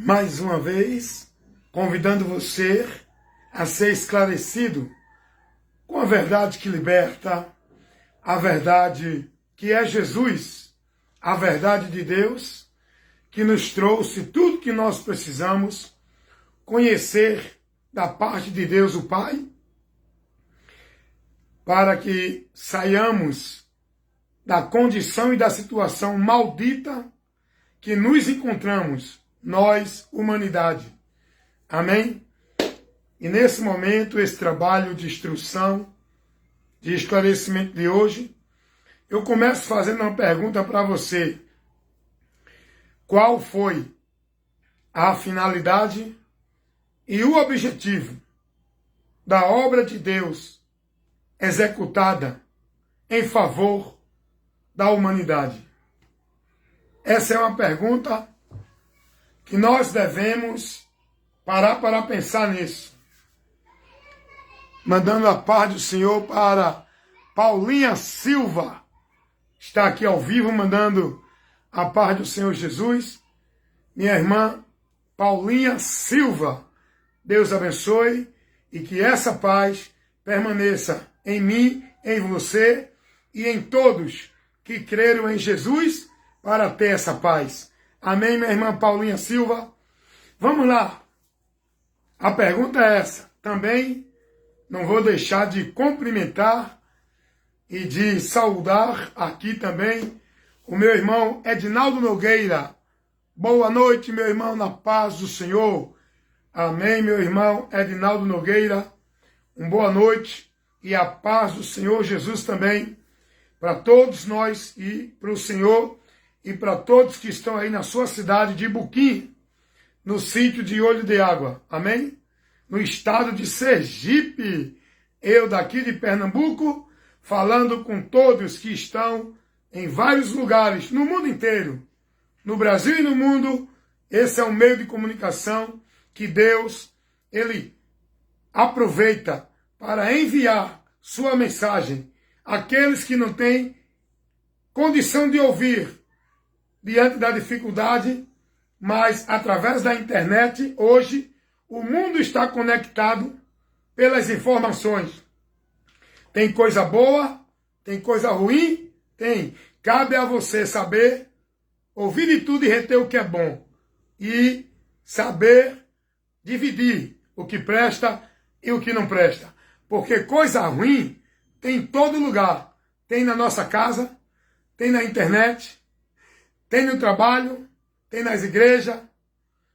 mais uma vez, convidando você a ser esclarecido com a verdade que liberta, a verdade que é Jesus, a verdade de Deus, que nos trouxe tudo que nós precisamos conhecer da parte de Deus o Pai, para que saiamos da condição e da situação maldita que nos encontramos, nós, humanidade. Amém? E nesse momento, esse trabalho de instrução, de esclarecimento de hoje, eu começo fazendo uma pergunta para você. Qual foi a finalidade e o objetivo da obra de Deus executada em favor da humanidade? Essa é uma pergunta que nós devemos parar para pensar nisso. Mandando a paz do Senhor para Paulinha Silva, está aqui ao vivo, mandando a paz do Senhor Jesus. Minha irmã Paulinha Silva, Deus abençoe e que essa paz permaneça em mim, em você e em todos que creram em Jesus para ter essa paz. Amém, minha irmã Paulinha Silva? Vamos lá. A pergunta é essa. Também não vou deixar de cumprimentar e de saudar aqui também o meu irmão Edinaldo Nogueira. Boa noite, meu irmão, na paz do Senhor. Amém, meu irmão Edinaldo Nogueira. Boa noite e a paz do Senhor Jesus também para todos nós e para o Senhor e para todos que estão aí na sua cidade de Buquim, no sítio de Olho de Água. Amém? No estado de Sergipe. Eu daqui de Pernambuco, falando com todos que estão em vários lugares, no mundo inteiro. No Brasil e no mundo, esse é um meio de comunicação que Deus, Ele aproveita para enviar sua mensagem àqueles que não têm condição de ouvir diante da dificuldade, mas através da internet, hoje, o mundo está conectado pelas informações. Tem coisa boa, tem coisa ruim, tem. Cabe a você saber ouvir de tudo e reter o que é bom. E saber dividir o que presta e o que não presta. Porque coisa ruim tem em todo lugar. Tem na nossa casa, tem na internet, tem no trabalho, tem nas igrejas,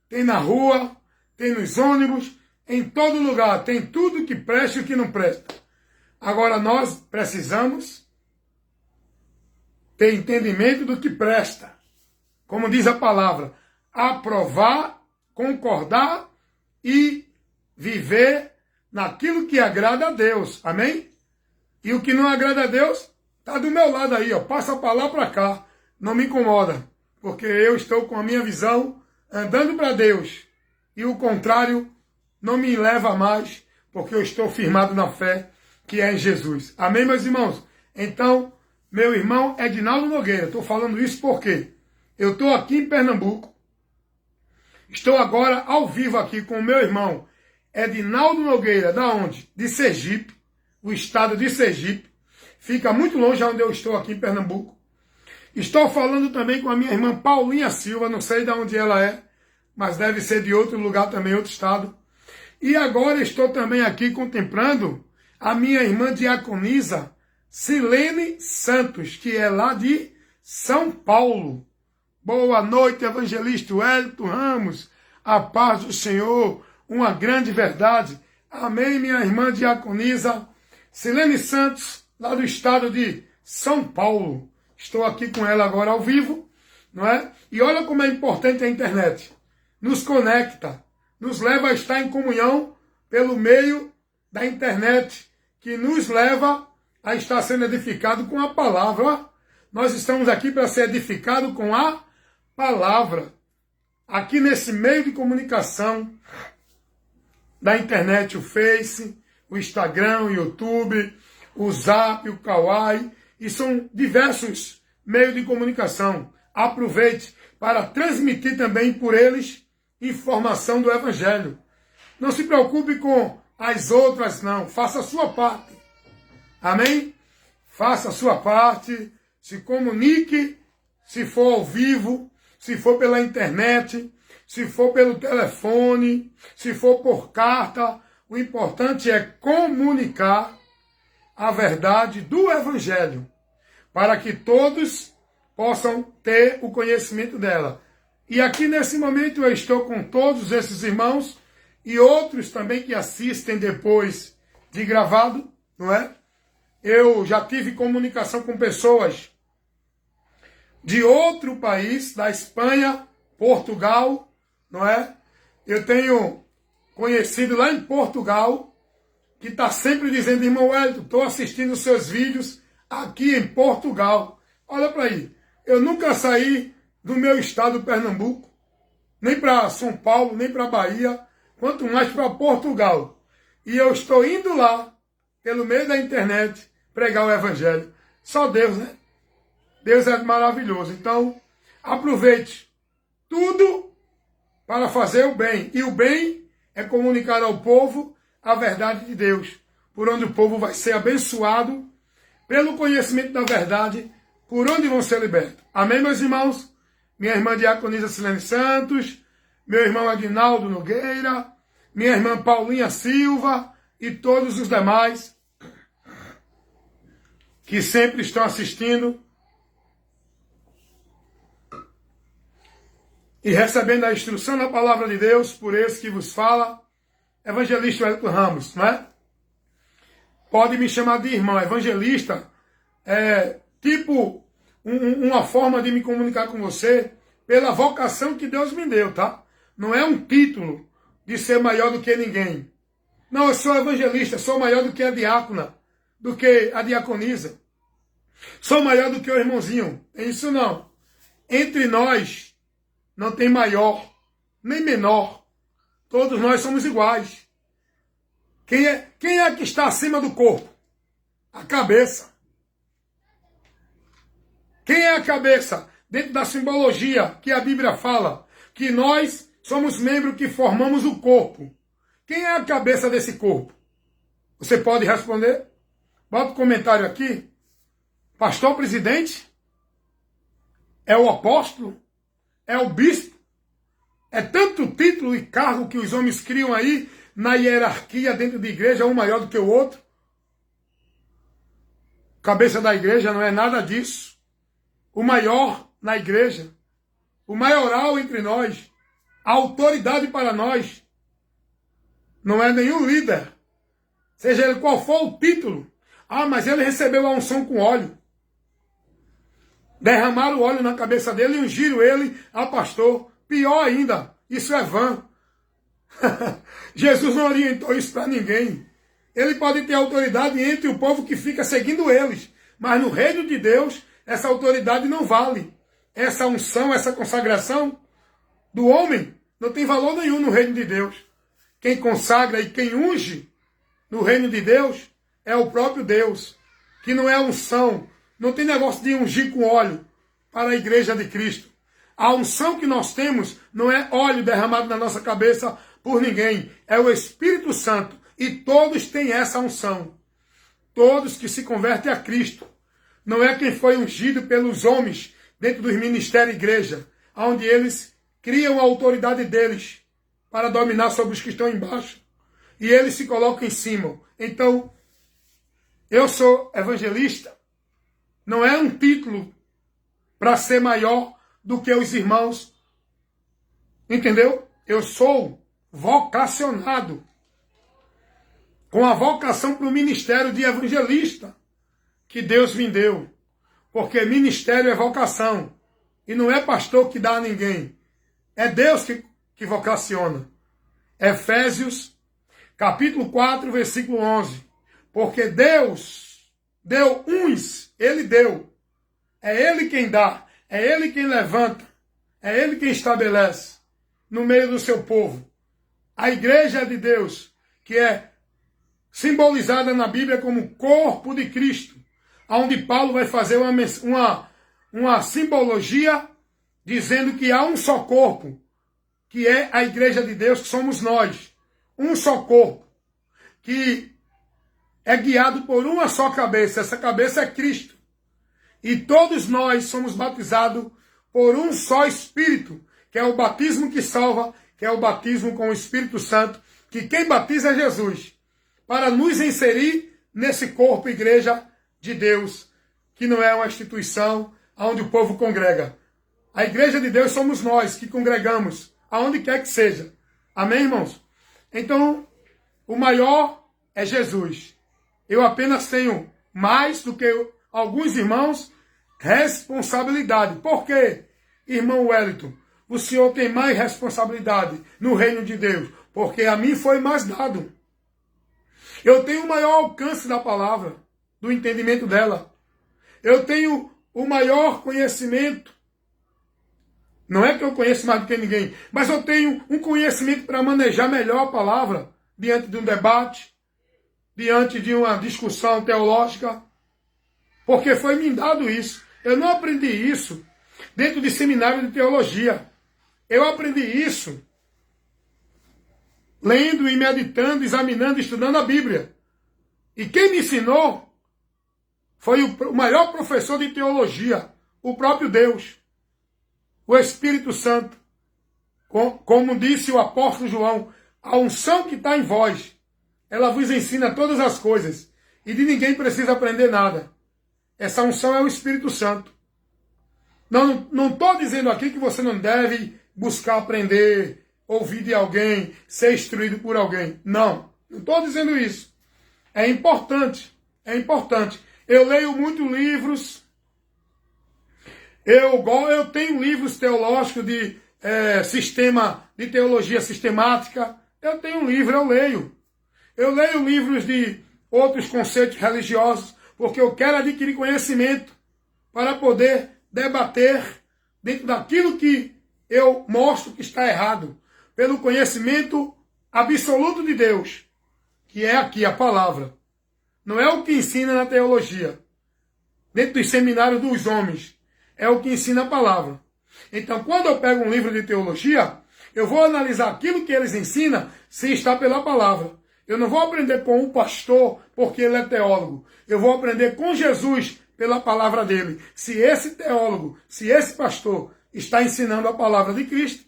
tem na rua, tem nos ônibus, em todo lugar. Tem tudo que presta e o que não presta. Agora nós precisamos ter entendimento do que presta. Como diz a palavra, aprovar, concordar e viver naquilo que agrada a Deus. Amém? E o que não agrada a Deus, está do meu lado aí, ó. Passa para lá, para cá. Não me incomoda. Porque eu estou com a minha visão andando para Deus. E o contrário não me leva mais, porque eu estou firmado na fé que é em Jesus. Amém, meus irmãos? Então, meu irmão Edinaldo Nogueira, estou falando isso porque eu estou aqui em Pernambuco. Estou agora ao vivo aqui com o meu irmão Edinaldo Nogueira, da onde? De Sergipe, o estado de Sergipe. Fica muito longe de onde eu estou aqui em Pernambuco. Estou falando também com a minha irmã Paulinha Silva, não sei de onde ela é, mas deve ser de outro lugar também, outro estado. E agora estou também aqui contemplando a minha irmã diaconisa Silene Santos, que é lá de São Paulo. Boa noite, evangelista Wellington Ramos. A paz do Senhor, uma grande verdade. Amém, minha irmã diaconisa Silene Santos, lá do estado de São Paulo. Estou aqui com ela agora ao vivo, não é? E olha como é importante a internet. Nos conecta, nos leva a estar em comunhão pelo meio da internet, que nos leva a estar sendo edificado com a palavra. Nós estamos aqui para ser edificado com a palavra. Aqui nesse meio de comunicação da internet, o Face, o Instagram, o YouTube, o Zap, o Kawaii, e são diversos meios de comunicação. Aproveite para transmitir também por eles informação do Evangelho. Não se preocupe com as outras, não. Faça a sua parte. Amém? Faça a sua parte. Se comunique, se for ao vivo, se for pela internet, se for pelo telefone, se for por carta. O importante é comunicar a verdade do Evangelho, para que todos possam ter o conhecimento dela. E aqui nesse momento eu estou com todos esses irmãos e outros também que assistem depois de gravado, não é? Eu já tive comunicação com pessoas de outro país, da Espanha, Portugal, não é? Eu tenho conhecido lá em Portugal, que está sempre dizendo, irmão Wellington, estou assistindo os seus vídeos aqui em Portugal. Olha para aí, eu nunca saí do meu estado, Pernambuco, nem para São Paulo, nem para Bahia, quanto mais para Portugal. E eu estou indo lá, pelo meio da internet, pregar o Evangelho. Só Deus, né? Deus é maravilhoso. Então, aproveite tudo para fazer o bem. E o bem é comunicar ao povo a verdade de Deus, por onde o povo vai ser abençoado pelo conhecimento da verdade, por onde vão ser libertos. Amém, meus irmãos? Minha irmã Diaconisa Silene Santos, meu irmão Aguinaldo Nogueira, minha irmã Paulinha Silva e todos os demais que sempre estão assistindo e recebendo a instrução da palavra de Deus por esse que vos fala, Evangelista Wellington Ramos, não é? Pode me chamar de irmão. Evangelista é tipo uma forma de me comunicar com você pela vocação que Deus me deu, tá? Não é um título de ser maior do que ninguém. Não, eu sou evangelista, sou maior do que a diácona, do que a diaconisa. Sou maior do que o irmãozinho. É isso não. Entre nós não tem maior, nem menor. Todos nós somos iguais. Quem é que está acima do corpo? A cabeça. Quem é a cabeça? Dentro da simbologia que a Bíblia fala, que nós somos membros que formamos o corpo. Quem é a cabeça desse corpo? Você pode responder? Bota um comentário aqui. Pastor presidente? É o apóstolo? É o bispo? É tanto título e cargo que os homens criam aí na hierarquia dentro da igreja, um maior do que o outro. Cabeça da igreja não é nada disso. O maior na igreja, o maioral entre nós, a autoridade para nós, não é nenhum líder, seja ele qual for o título. Ah, mas ele recebeu a unção com óleo. Derramaram o óleo na cabeça dele e ungiram ele a pastor. Pior ainda, isso é vã. Jesus não orientou isso para ninguém. Ele pode ter autoridade entre o povo que fica seguindo eles, mas no reino de Deus, essa autoridade não vale. Essa unção, essa consagração do homem não tem valor nenhum no reino de Deus. Quem consagra e quem unge no reino de Deus é o próprio Deus, que não é unção. Não tem negócio de ungir com óleo para a igreja de Cristo. A unção que nós temos não é óleo derramado na nossa cabeça por ninguém. É o Espírito Santo. E todos têm essa unção. Todos que se convertem a Cristo. Não é quem foi ungido pelos homens dentro dos ministérios igreja, onde eles criam a autoridade deles para dominar sobre os que estão embaixo. E eles se colocam em cima. Então, eu sou evangelista. Não é um título para ser maior do que os irmãos. Entendeu? Eu sou vocacionado. Com a vocação para o ministério de evangelista que Deus me deu. Porque ministério é vocação. E não é pastor que dá a ninguém. É Deus que vocaciona. Efésios, capítulo 4, versículo 11. Porque Deus deu uns, Ele deu. É Ele quem dá. É Ele quem levanta. É Ele quem estabelece no meio do seu povo. A igreja de Deus, que é simbolizada na Bíblia como corpo de Cristo, onde Paulo vai fazer uma simbologia dizendo que há um só corpo, que é a igreja de Deus, que somos nós, um só corpo, que é guiado por uma só cabeça. Essa cabeça é Cristo. E todos nós somos batizados por um só Espírito, que é o batismo que salva, que é o batismo com o Espírito Santo, que quem batiza é Jesus, para nos inserir nesse corpo, igreja de Deus, que não é uma instituição onde o povo congrega. A igreja de Deus somos nós que congregamos, aonde quer que seja. Amém, irmãos? Então, o maior é Jesus. Eu apenas tenho mais do que alguns irmãos responsabilidade. Por quê, irmão Wellington? O senhor tem mais responsabilidade no reino de Deus, porque a mim foi mais dado. Eu tenho o maior alcance da palavra, do entendimento dela. Eu tenho o maior conhecimento. Não é que eu conheço mais do que ninguém, mas eu tenho um conhecimento para manejar melhor a palavra diante de um debate, diante de uma discussão teológica, porque foi me dado isso. Eu não aprendi isso dentro de seminário de teologia. Eu aprendi isso lendo e meditando, examinando, estudando a Bíblia. E quem me ensinou foi o maior professor de teologia, o próprio Deus, o Espírito Santo. Como disse o apóstolo João, a unção que está em vós, ela vos ensina todas as coisas, e de ninguém precisa aprender nada. Essa unção é o Espírito Santo. Não estou dizendo aqui que você não deve buscar aprender, ouvir de alguém, ser instruído por alguém. Não estou dizendo isso. É importante, é importante. Eu leio muitos livros, eu tenho livros teológicos de sistema de teologia sistemática. Eu tenho um livro, eu leio. Eu leio livros de outros conceitos religiosos, porque eu quero adquirir conhecimento para poder debater dentro daquilo que eu mostro que está errado, pelo conhecimento absoluto de Deus, que é aqui a palavra. Não é o que ensina na teologia, dentro dos seminários dos homens, é o que ensina a palavra. Então, quando eu pego um livro de teologia, eu vou analisar aquilo que eles ensinam, se está pela palavra. Eu não vou aprender com um pastor porque ele é teólogo. Eu vou aprender com Jesus pela palavra dele. Se esse teólogo, se esse pastor está ensinando a palavra de Cristo,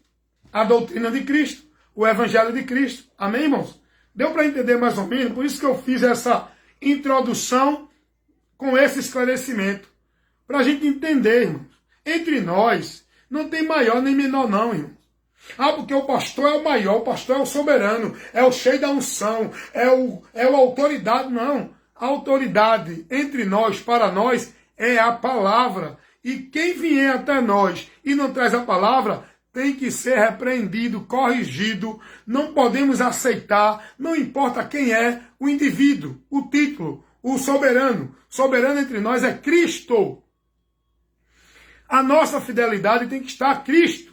a doutrina de Cristo, o evangelho de Cristo. Amém, irmãos? Deu para entender mais ou menos? Por isso que eu fiz essa introdução com esse esclarecimento. Para a gente entender, irmãos. Entre nós, não tem maior nem menor não, irmãos. Ah, porque o pastor é o maior, o pastor é o soberano, é o cheio da unção, é o autoridade. Não, a autoridade entre nós, para nós, é a palavra. E quem vier até nós e não traz a palavra, tem que ser repreendido, corrigido. Não podemos aceitar, não importa quem é o indivíduo, o título, o soberano. Soberano entre nós é Cristo. A nossa fidelidade tem que estar a Cristo.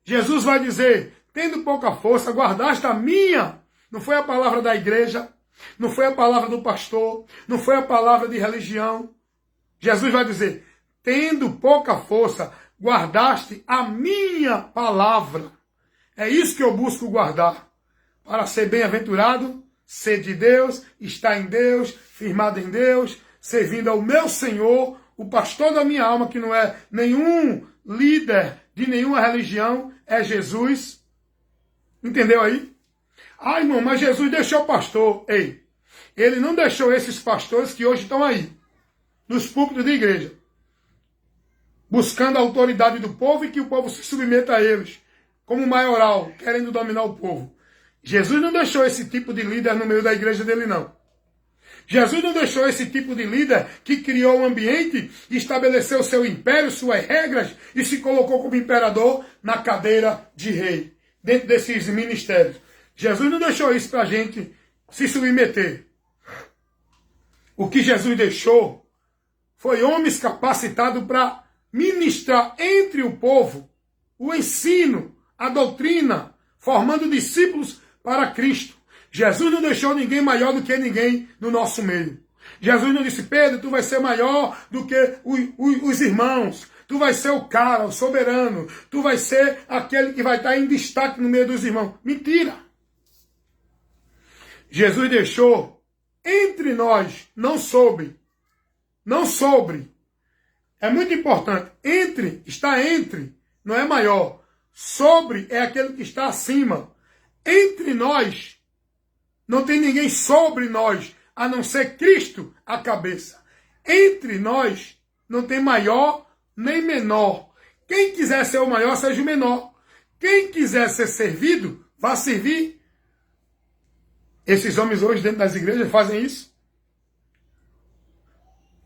Jesus vai dizer, tendo pouca força, guardaste a minha. Não foi a palavra da igreja, não foi a palavra do pastor, não foi a palavra de religião. Jesus vai dizer, tendo pouca força, guardaste a minha palavra. É isso que eu busco guardar. Para ser bem-aventurado, ser de Deus, estar em Deus, firmado em Deus, servindo ao meu Senhor, o pastor da minha alma, que não é nenhum líder de nenhuma religião, é Jesus. Entendeu aí? Ah, irmão, mas Jesus deixou o pastor. Ei, ele não deixou esses pastores que hoje estão aí, nos púlpitos de igreja, buscando a autoridade do povo e que o povo se submeta a eles, como maioral, querendo dominar o povo. Jesus não deixou esse tipo de líder no meio da igreja dele, não. Jesus não deixou esse tipo de líder que criou um ambiente, estabeleceu seu império, suas regras e se colocou como imperador na cadeira de rei, dentro desses ministérios. Jesus não deixou isso para a gente se submeter. O que Jesus deixou foi homens capacitados para ministrar entre o povo o ensino, a doutrina, formando discípulos para Cristo. Jesus não deixou ninguém maior do que ninguém no nosso meio. Jesus não disse, Pedro, tu vai ser maior do que os irmãos. tu vai ser o cara, o soberano, tu vai ser aquele que vai estar em destaque no meio dos irmãos. Mentira! Jesus deixou entre nós, não sobre. Não sobre. É muito importante. Entre, está entre, não é maior. Sobre é aquele que está acima. Entre nós, não tem ninguém sobre nós, a não ser Cristo, a cabeça. Entre nós, não tem maior nem menor. Quem quiser ser o maior, seja o menor. Quem quiser ser servido, vá servir. Esses homens hoje dentro das igrejas fazem isso.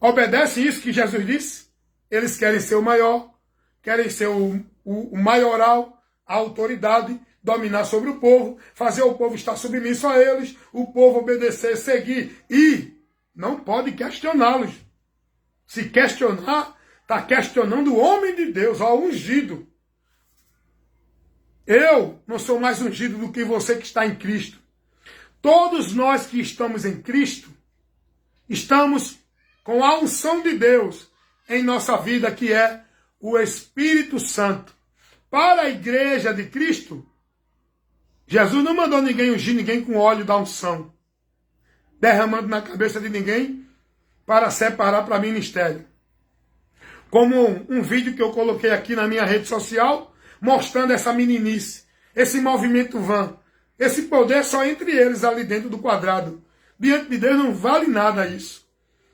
Obedecem isso que Jesus disse. Eles querem ser o maior, querem ser o maioral, a autoridade, dominar sobre o povo, fazer o povo estar submisso a eles, o povo obedecer, seguir. E não pode questioná-los. Se questionar, está questionando o homem de Deus, ó, ungido. Eu não sou mais ungido do que você que está em Cristo. Todos nós que estamos em Cristo, estamos com a unção de Deus em nossa vida, que é o Espírito Santo. Para a igreja de Cristo, Jesus não mandou ninguém ungir ninguém com óleo da unção, derramando na cabeça de ninguém para separar para ministério. Como um vídeo que eu coloquei aqui na minha rede social, mostrando essa meninice, esse movimento vã, esse poder só entre eles ali dentro do quadrado. Diante de Deus não vale nada isso.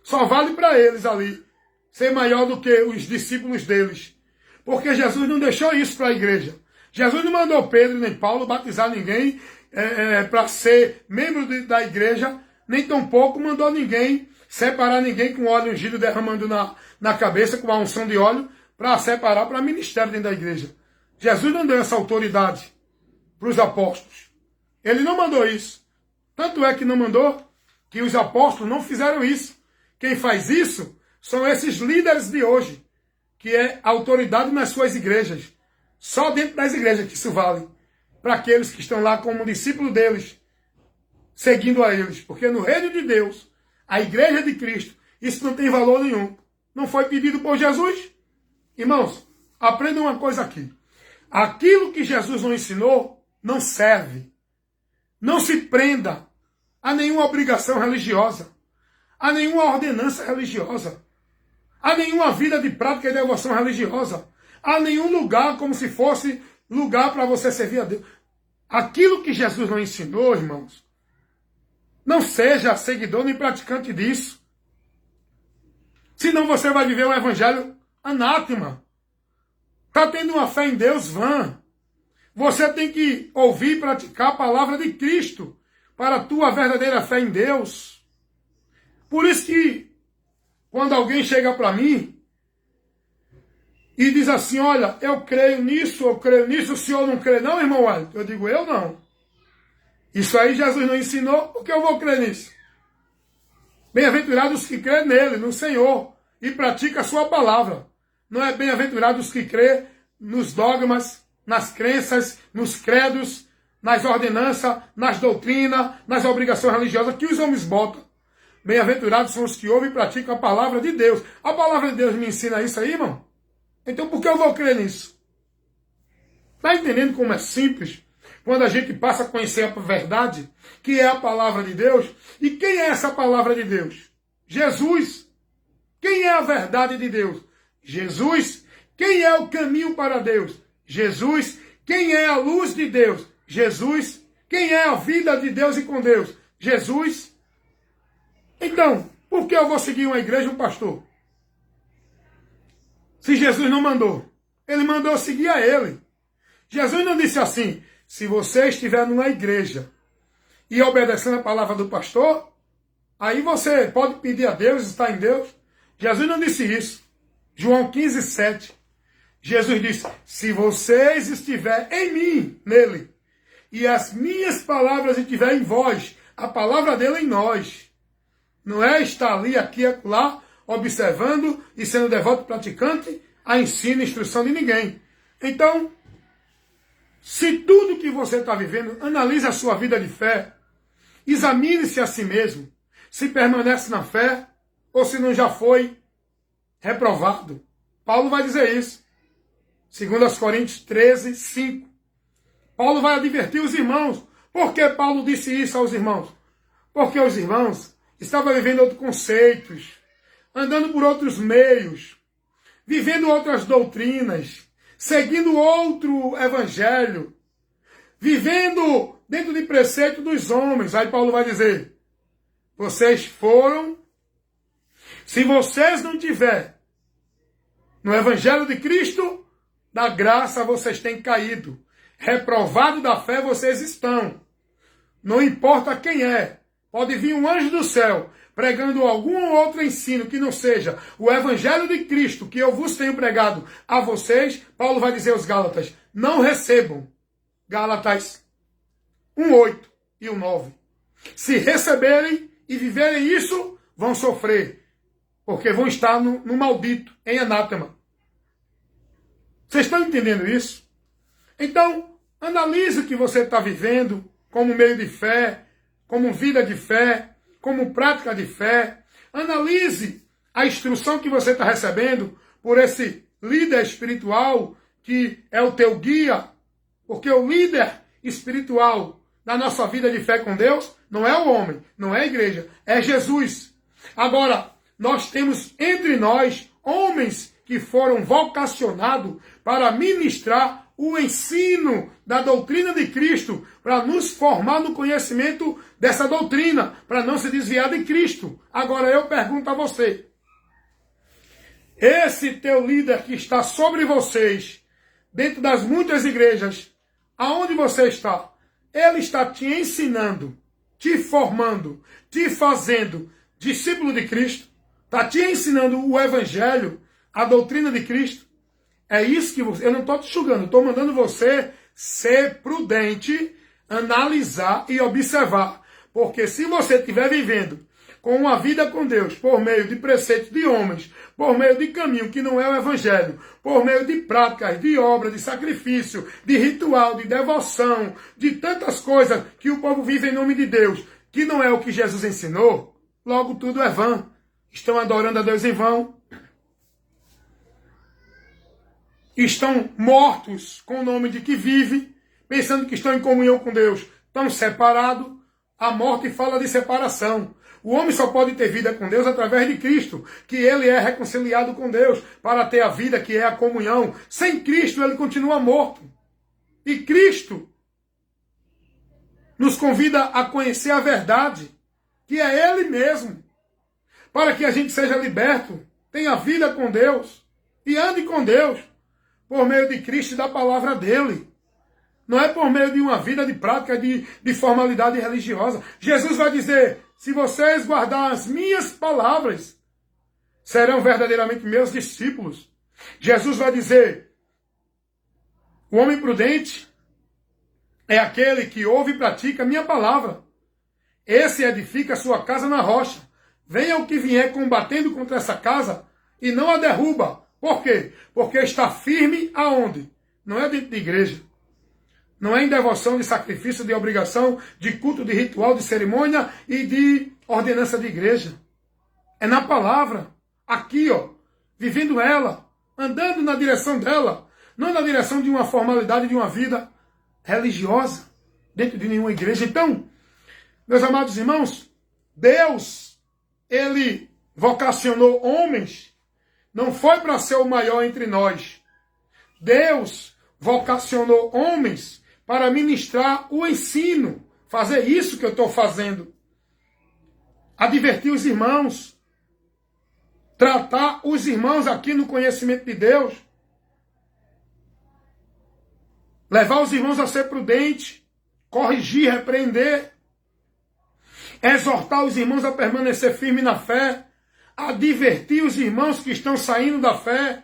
Só vale para eles ali ser maior do que os discípulos deles. Porque Jesus não deixou isso para a igreja. Jesus não mandou Pedro nem Paulo batizar ninguém para ser membro da igreja, nem tampouco mandou ninguém separar ninguém com óleo ungido derramando na cabeça com a unção de óleo para separar para ministério dentro da igreja. Jesus não deu essa autoridade para os apóstolos. Ele não mandou isso. Tanto é que não mandou que os apóstolos não fizeram isso. Quem faz isso são esses líderes de hoje, que é autoridade nas suas igrejas. Só dentro das igrejas que isso vale. Para aqueles que estão lá como discípulo deles, seguindo a eles. Porque no reino de Deus, a igreja de Cristo, isso não tem valor nenhum. Não foi pedido por Jesus? Irmãos, aprendam uma coisa aqui. Aquilo que Jesus não ensinou, não serve. Não se prenda a nenhuma obrigação religiosa, a nenhuma ordenança religiosa, a nenhuma vida de prática e devoção religiosa, a nenhum lugar como se fosse lugar para você servir a Deus. Aquilo que Jesus não ensinou, irmãos, não seja seguidor nem praticante disso. Senão você vai viver um evangelho anátema. Está tendo uma fé em Deus vã. Você tem que ouvir e praticar a palavra de Cristo para a tua verdadeira fé em Deus. Por isso que, quando alguém chega para mim e diz assim, olha, eu creio nisso, o senhor não crê não, irmão Wellington? Eu digo, eu não. Isso aí Jesus não ensinou, por que eu vou crer nisso? Bem-aventurados que crê nele, no Senhor, e pratica a sua palavra. Não é bem-aventurados que crê nos dogmas, nas crenças, nos credos, nas ordenanças, nas doutrinas, nas obrigações religiosas que os homens botam. Bem-aventurados são os que ouvem e praticam a palavra de Deus. A palavra de Deus me ensina isso aí, irmão? Então por que eu vou crer nisso? Está entendendo como é simples? Quando a gente passa a conhecer a verdade, que é a palavra de Deus. E quem é essa palavra de Deus? Jesus. Quem é a verdade de Deus? Jesus. Quem é o caminho para Deus? Jesus. Quem é a luz de Deus? Jesus. Quem é a vida de Deus e com Deus? Jesus. Então, por que eu vou seguir uma igreja e um pastor? Se Jesus não mandou. Ele mandou seguir a ele. Jesus não disse assim, se você estiver numa igreja e obedecendo a palavra do pastor, aí você pode pedir a Deus, está em Deus. Jesus não disse isso. João 15, 7. Jesus disse, se vocês estiverem em mim, nele, e as minhas palavras estiverem em vós, a palavra dele em nós. Não é estar ali, aqui, lá, observando e sendo devoto praticante a ensino e instrução de ninguém. Então, se tudo que você está vivendo, analise a sua vida de fé, examine-se a si mesmo, se permanece na fé ou se não já foi reprovado. Paulo vai dizer isso. 2 Coríntios 13, 5. Paulo vai advertir os irmãos. Por que Paulo disse isso aos irmãos? Porque os irmãos estavam vivendo outros conceitos, andando por outros meios, vivendo outras doutrinas, seguindo outro evangelho, vivendo dentro de preceito dos homens. Aí Paulo vai dizer, vocês foram, se vocês não tiverem no evangelho de Cristo, da graça vocês têm caído. Reprovado da fé vocês estão. Não importa quem é. Pode vir um anjo do céu pregando algum outro ensino que não seja o evangelho de Cristo que eu vos tenho pregado a vocês. Paulo vai dizer aos Gálatas, não recebam. Gálatas 1:8 e 1:9. Se receberem e viverem isso, vão sofrer. Porque vão estar no maldito, em anátema. Vocês estão entendendo isso? Então, analise o que você está vivendo como meio de fé, como vida de fé, como prática de fé. Analise a instrução que você está recebendo por esse líder espiritual que é o teu guia. Porque o líder espiritual da nossa vida de fé com Deus não é o homem, não é a igreja, é Jesus. Agora, nós temos entre nós homens que foram vocacionados para ministrar o ensino da doutrina de Cristo, para nos formar no conhecimento dessa doutrina, para não se desviar de Cristo. Agora eu pergunto a você, esse teu líder que está sobre vocês, dentro das muitas igrejas, aonde você está, ele está te ensinando, te formando, te fazendo discípulo de Cristo, está te ensinando o evangelho, a doutrina de Cristo. É isso que você... Eu não estou te julgando, estou mandando você ser prudente, analisar e observar. Porque se você estiver vivendo com uma vida com Deus, por meio de preceitos de homens, por meio de caminho que não é o evangelho, por meio de práticas, de obra, de sacrifício, de ritual, de devoção, de tantas coisas que o povo vive em nome de Deus, que não é o que Jesus ensinou, logo tudo é vã. Estão adorando a Deus em vão. Estão mortos com o nome de que vive, pensando que estão em comunhão com Deus. Estão separados. A morte fala de separação. O homem só pode ter vida com Deus através de Cristo, que ele é reconciliado com Deus para ter a vida que é a comunhão. Sem Cristo ele continua morto. E Cristo nos convida a conhecer a verdade, que é Ele mesmo, para que a gente seja liberto, tenha vida com Deus e ande com Deus por meio de Cristo e da palavra dele. Não é por meio de uma vida de prática, de formalidade religiosa. Jesus vai dizer, se vocês guardarem as minhas palavras, serão verdadeiramente meus discípulos. Jesus vai dizer, o homem prudente é aquele que ouve e pratica a minha palavra. Esse edifica a sua casa na rocha. Venha o que vier combatendo contra essa casa e não a derruba. Por quê? Porque está firme aonde? Não é dentro de igreja. Não é em devoção, de sacrifício, de obrigação, de culto, de ritual, de cerimônia e de ordenança de igreja. É na palavra. Aqui, ó. Vivendo ela. Andando na direção dela. Não na direção de uma formalidade, de uma vida religiosa. Dentro de nenhuma igreja. Então, meus amados irmãos, Deus, Ele vocacionou homens. Não foi para ser o maior entre nós. Deus vocacionou homens para ministrar o ensino. Fazer isso que eu estou fazendo. Advertir os irmãos. Tratar os irmãos aqui no conhecimento de Deus. Levar os irmãos a ser prudentes. Corrigir, repreender. Exortar os irmãos a permanecer firmes na fé. Advertir os irmãos que estão saindo da fé,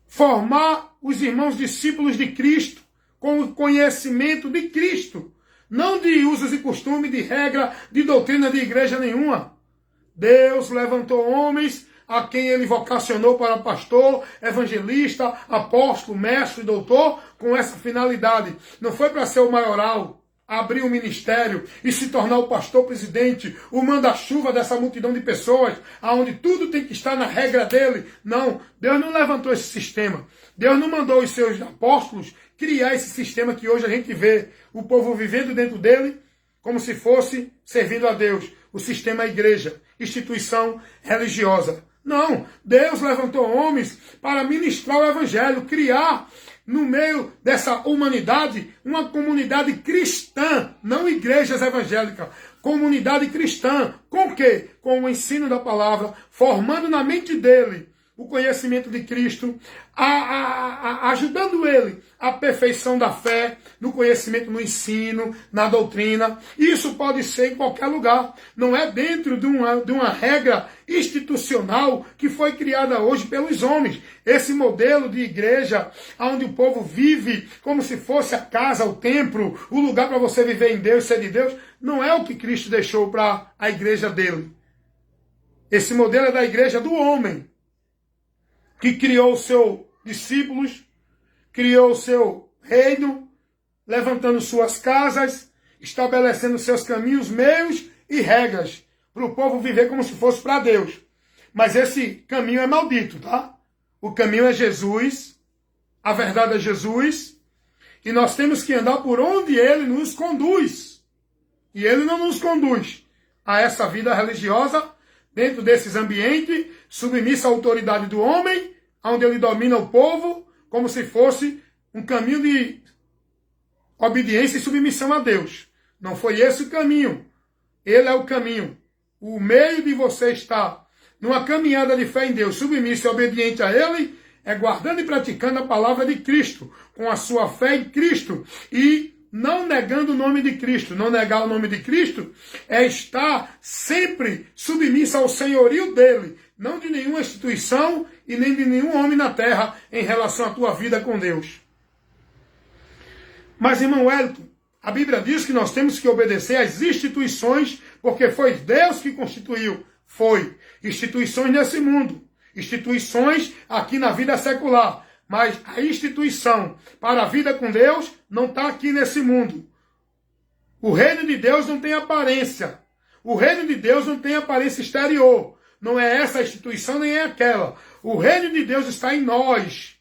formar os irmãos discípulos de Cristo, com o conhecimento de Cristo, não de usos e costumes, de regra, de doutrina de igreja nenhuma. Deus levantou homens a quem Ele vocacionou para pastor, evangelista, apóstolo, mestre, doutor, com essa finalidade. Não foi para ser o maioral. abrir um ministério e se tornar o pastor presidente, o manda-chuva dessa multidão de pessoas, aonde tudo tem que estar na regra dele. Não, Deus não levantou esse sistema. Deus não mandou os seus apóstolos criar esse sistema que hoje a gente vê o povo vivendo dentro dele como se fosse servindo a Deus. O sistema é a igreja, instituição religiosa. Não, Deus levantou homens para ministrar o evangelho, criar no meio dessa humanidade uma comunidade cristã, não igrejas evangélicas, comunidade cristã. Com o quê? Com o ensino da palavra, formando na mente dele o conhecimento de Cristo, ajudando ele à perfeição da fé, no conhecimento, no ensino, na doutrina. Isso pode ser em qualquer lugar. Não é dentro de uma regra institucional que foi criada hoje pelos homens. Esse modelo de igreja, onde o povo vive como se fosse a casa, o templo, o lugar para você viver em Deus, ser de Deus, não é o que Cristo deixou para a igreja dele. Esse modelo é da igreja do homem, que criou os seus discípulos, criou o seu reino, levantando suas casas, estabelecendo seus caminhos, meios e regras, para o povo viver como se fosse para Deus. Mas esse caminho é maldito, tá? O caminho é Jesus, a verdade é Jesus, e nós temos que andar por onde ele nos conduz. E ele não nos conduz a essa vida religiosa, dentro desses ambientes, submissa à autoridade do homem, onde ele domina o povo, como se fosse um caminho de obediência e submissão a Deus. Não foi esse o caminho. Ele é o caminho. O meio de você estar numa caminhada de fé em Deus, submisso e obediente a ele, é guardando e praticando a palavra de Cristo, com a sua fé em Cristo, e não negando o nome de Cristo. Não negar o nome de Cristo é estar sempre submisso ao senhorio dele, não de nenhuma instituição e nem de nenhum homem na terra em relação à tua vida com Deus. Mas, irmão Wellington, a Bíblia diz que nós temos que obedecer às instituições, porque foi Deus que constituiu. Foi instituições nesse mundo, instituições aqui na vida secular. Mas a instituição para a vida com Deus não está aqui nesse mundo. O reino de Deus não tem aparência. O reino de Deus não tem aparência exterior. Não é essa a instituição, nem é aquela. O reino de Deus está em nós.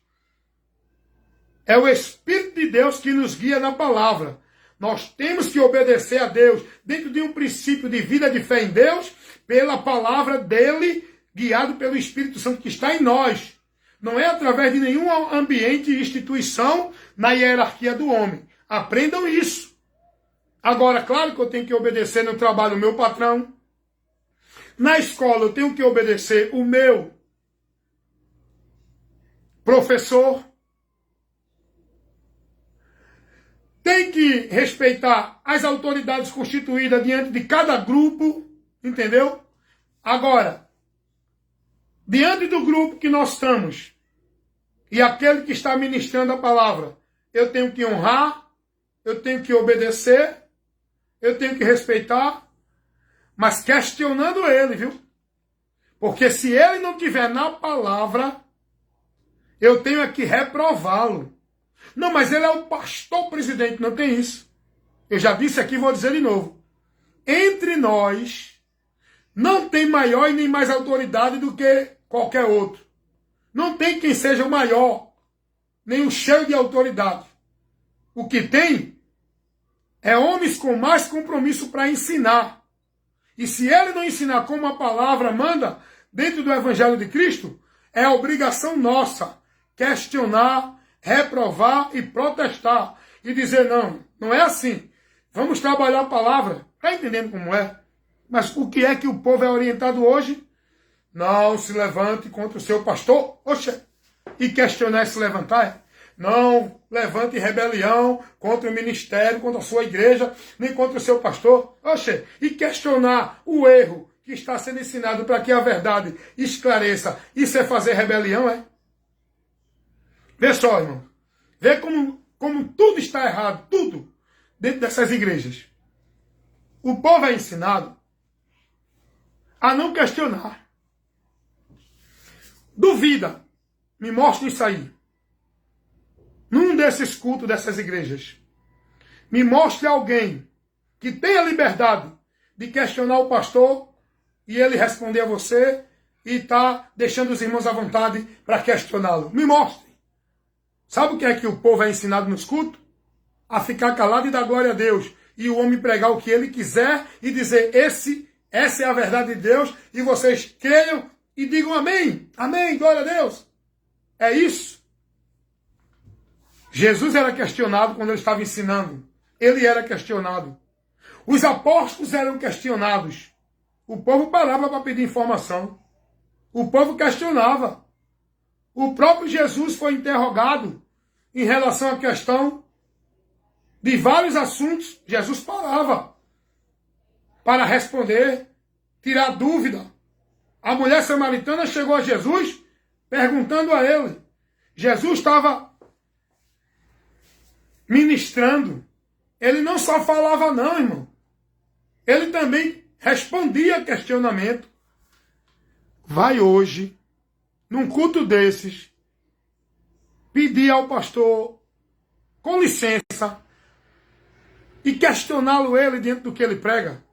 É o Espírito de Deus que nos guia na palavra. Nós temos que obedecer a Deus dentro de um princípio de vida de fé em Deus, pela palavra dele, guiado pelo Espírito Santo que está em nós. Não é através de nenhum ambiente e instituição na hierarquia do homem. Aprendam isso. Agora, claro que eu tenho que obedecer no trabalho o meu patrão. Na escola eu tenho que obedecer o meu professor. Tem que respeitar as autoridades constituídas diante de cada grupo, entendeu? Agora, diante do grupo que nós estamos, e aquele que está ministrando a palavra, eu tenho que honrar, eu tenho que obedecer, eu tenho que respeitar, mas questionando ele, viu? Porque se ele não tiver na palavra, eu tenho que reprová-lo. Não, mas ele é o pastor presidente, não tem isso. Eu já disse aqui e vou dizer de novo. Entre nós, não tem maior e nem mais autoridade do que qualquer outro. Não tem quem seja o maior, nem o cheio de autoridade. O que tem é homens com mais compromisso para ensinar. E se ele não ensinar como a palavra manda, dentro do Evangelho de Cristo, é obrigação nossa questionar, reprovar e protestar. E dizer, não, não é assim. Vamos trabalhar a palavra. Está entendendo como é? Mas o que é que o povo é orientado hoje? Não se levante contra o seu pastor. Oxe, e questionar é se levantar? Não levante rebelião contra o ministério, contra a sua igreja, nem contra o seu pastor. Oxe, e questionar o erro que está sendo ensinado para que a verdade esclareça. Isso é fazer rebelião, é? Vê só, irmão. Vê como tudo está errado, tudo, dentro dessas igrejas. O povo é ensinado a não questionar. Duvida. Me mostre isso aí. Num desses cultos dessas igrejas. Me mostre alguém que tenha liberdade de questionar o pastor e ele responder a você e está deixando os irmãos à vontade para questioná-lo. Me mostre. Sabe o que é que o povo é ensinado nos cultos? A ficar calado e dar glória a Deus. E o homem pregar o que ele quiser e dizer, essa é a verdade de Deus, e vocês creiam e digam amém. Amém, glória a Deus. É isso. Jesus era questionado quando ele estava ensinando. Ele era questionado. Os apóstolos eram questionados. O povo parava para pedir informação. O povo questionava. O próprio Jesus foi interrogado em relação à questão de vários assuntos. Jesus parava para responder, tirar dúvida. A mulher samaritana chegou a Jesus perguntando a ele. Jesus estava ministrando. Ele não só falava não, irmão. Ele também respondia questionamento. Vai hoje, num culto desses, pedir ao pastor com licença e questioná-lo ele dentro do que ele prega.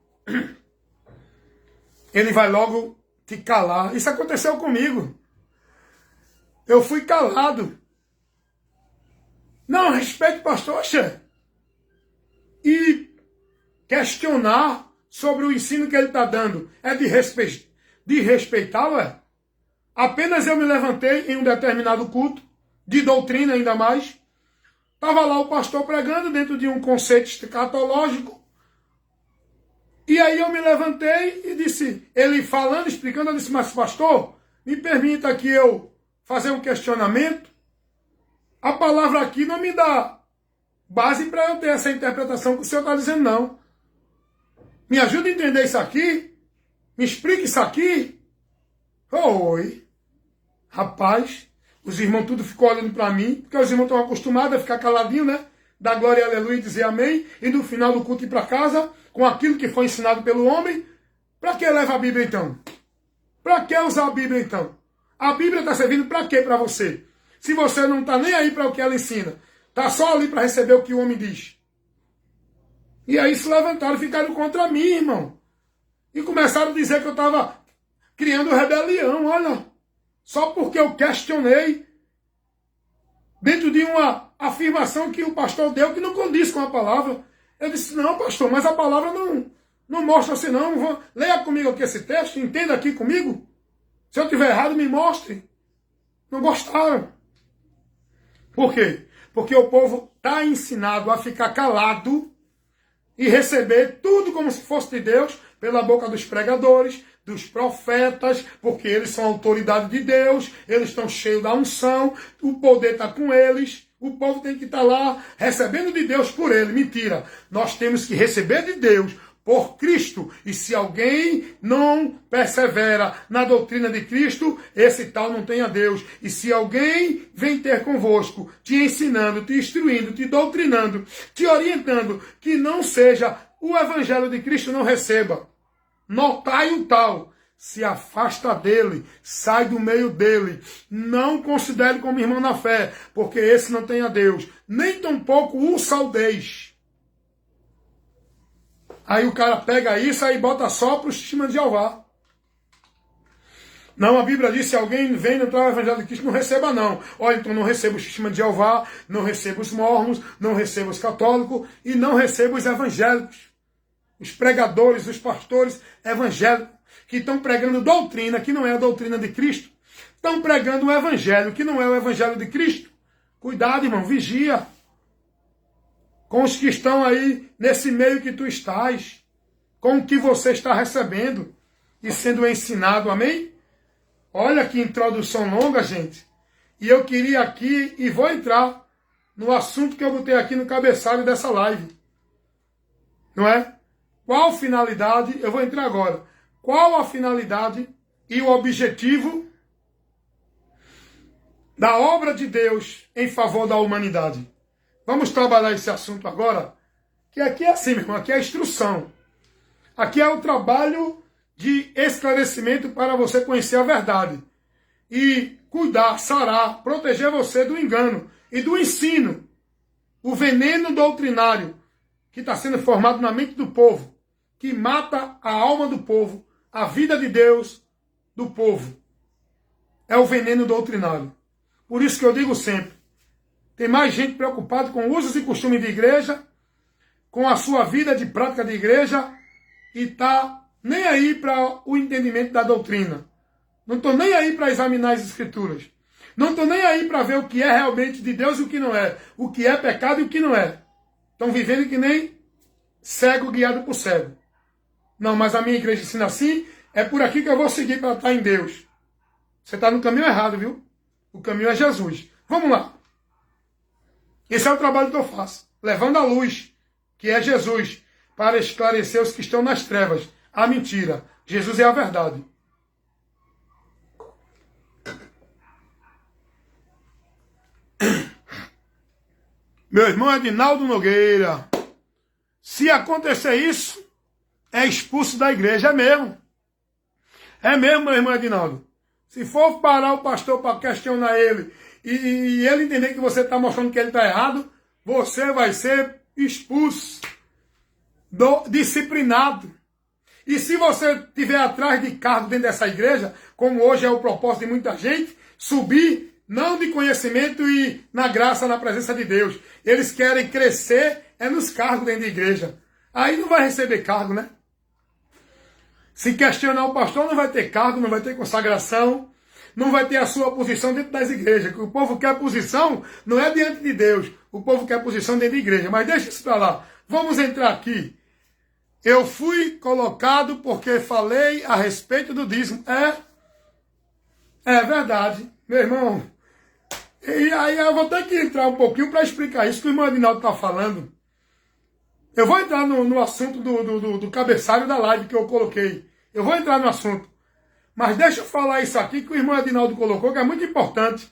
Ele vai logo te calar. Isso aconteceu comigo. Eu fui calado. Não, respeite o pastor, che. E questionar sobre o ensino que ele está dando é de respeitá-lo, é? Apenas eu me levantei em um determinado culto, de doutrina ainda mais. Estava lá o pastor pregando dentro de um conceito escatológico. E aí eu me levantei e disse, ele falando, explicando, eu disse, mas pastor, me permita que eu fazer um questionamento. A palavra aqui não me dá base para eu ter essa interpretação que o senhor está dizendo, não. Me ajuda a entender isso aqui? Me explique isso aqui? Oi. Rapaz, os irmãos tudo ficou olhando para mim, porque os irmãos estão acostumados a ficar caladinhos, né? Dar glória e aleluia e dizer amém, e no final do culto ir para casa, com aquilo que foi ensinado pelo homem. Para que leva a Bíblia então? Para que usar a Bíblia então? A Bíblia está servindo para quê para você? Se você não está nem aí para o que ela ensina, está só ali para receber o que o homem diz. E aí se levantaram e ficaram contra mim, irmão. E começaram a dizer que eu estava criando rebelião, olha. Só porque eu questionei dentro de uma afirmação que o pastor deu que não condiz com a palavra. Eu disse, não, pastor, mas a palavra não mostra assim, não. Leia comigo aqui esse texto, entenda aqui comigo. Se eu estiver errado, me mostre. Não gostaram. Por quê? Porque o povo está ensinado a ficar calado e receber tudo como se fosse de Deus pela boca dos pregadores, dos profetas, porque eles são autoridade de Deus, eles estão cheios da unção, o poder está com eles, o povo tem que estar lá recebendo de Deus por ele. Mentira, nós temos que receber de Deus por Cristo, e se alguém não persevera na doutrina de Cristo, esse tal não tem a Deus. E se alguém vem ter convosco, te ensinando, te instruindo, te doutrinando, te orientando, que não seja o evangelho de Cristo, não receba. Notai o tal, se afasta dele, sai do meio dele, não considere como irmão na fé, porque esse não tem a Deus, nem tampouco o saudeis. Aí o cara pega isso e bota só para o testemunho de Jeová. Não, a Bíblia diz, se alguém vem no evangelho de Cristo, não receba não. Olha, então não receba o testemunho de Jeová, não receba os mormons, não receba os católicos e não receba os evangélicos. Os pregadores, os pastores evangélicos, que estão pregando doutrina que não é a doutrina de Cristo. Estão pregando o evangelho que não é o evangelho de Cristo. Cuidado, irmão, vigia. Com os que estão aí nesse meio que tu estás, com o que você está recebendo e sendo ensinado, amém? Olha que introdução longa, gente. E eu queria aqui, e vou entrar no assunto que eu botei aqui no cabeçalho dessa live. Não é? Qual finalidade, eu vou entrar agora, qual a finalidade e o objetivo da obra de Deus em favor da humanidade? Vamos trabalhar esse assunto agora, que aqui é assim, meu irmão, aqui é a instrução. Aqui é o trabalho de esclarecimento para você conhecer a verdade. E cuidar, sarar, proteger você do engano e do ensino. O veneno doutrinário que está sendo formado na mente do povo, que mata a alma do povo, a vida de Deus do povo. É o veneno doutrinário. Por isso que eu digo sempre, tem mais gente preocupada com usos e costumes de igreja, com a sua vida de prática de igreja, e está nem aí para o entendimento da doutrina. Não estou nem aí para examinar as escrituras. Não estou nem aí para ver o que é realmente de Deus e o que não é. O que é pecado e o que não é. Estão vivendo que nem cego guiado por cego. Não, mas a minha igreja ensina assim, é por aqui que eu vou seguir para estar em Deus. Você está no caminho errado, viu? O caminho é Jesus. Vamos lá. Esse é o trabalho que eu faço. Levando a luz, que é Jesus, para esclarecer os que estão nas trevas. A mentira. Jesus é a verdade. Meu irmão Edinaldo Nogueira, se acontecer isso, é expulso da igreja, é mesmo. É mesmo, meu irmão Edinaldo. Se for parar o pastor para questionar ele e ele entender que você está mostrando que ele está errado, você vai ser expulso, disciplinado. E se você estiver atrás de cargo dentro dessa igreja, como hoje é o propósito de muita gente, subir não de conhecimento e na graça, na presença de Deus. Eles querem crescer nos cargos dentro da igreja. Aí não vai receber cargo, né? Se questionar o pastor, não vai ter cargo, não vai ter consagração, não vai ter a sua posição dentro das igrejas. O povo quer posição, não é diante de Deus. O povo quer posição dentro da igreja. Mas deixa isso para lá. Vamos entrar aqui. Eu fui colocado porque falei a respeito do dízimo. É verdade, meu irmão. E aí eu vou ter que entrar um pouquinho para explicar isso que o irmão Edinaldo está falando. Eu vou entrar no assunto do cabeçalho da live que eu coloquei. Eu vou entrar no assunto. Mas deixa eu falar isso aqui que o irmão Edinaldo colocou, que é muito importante.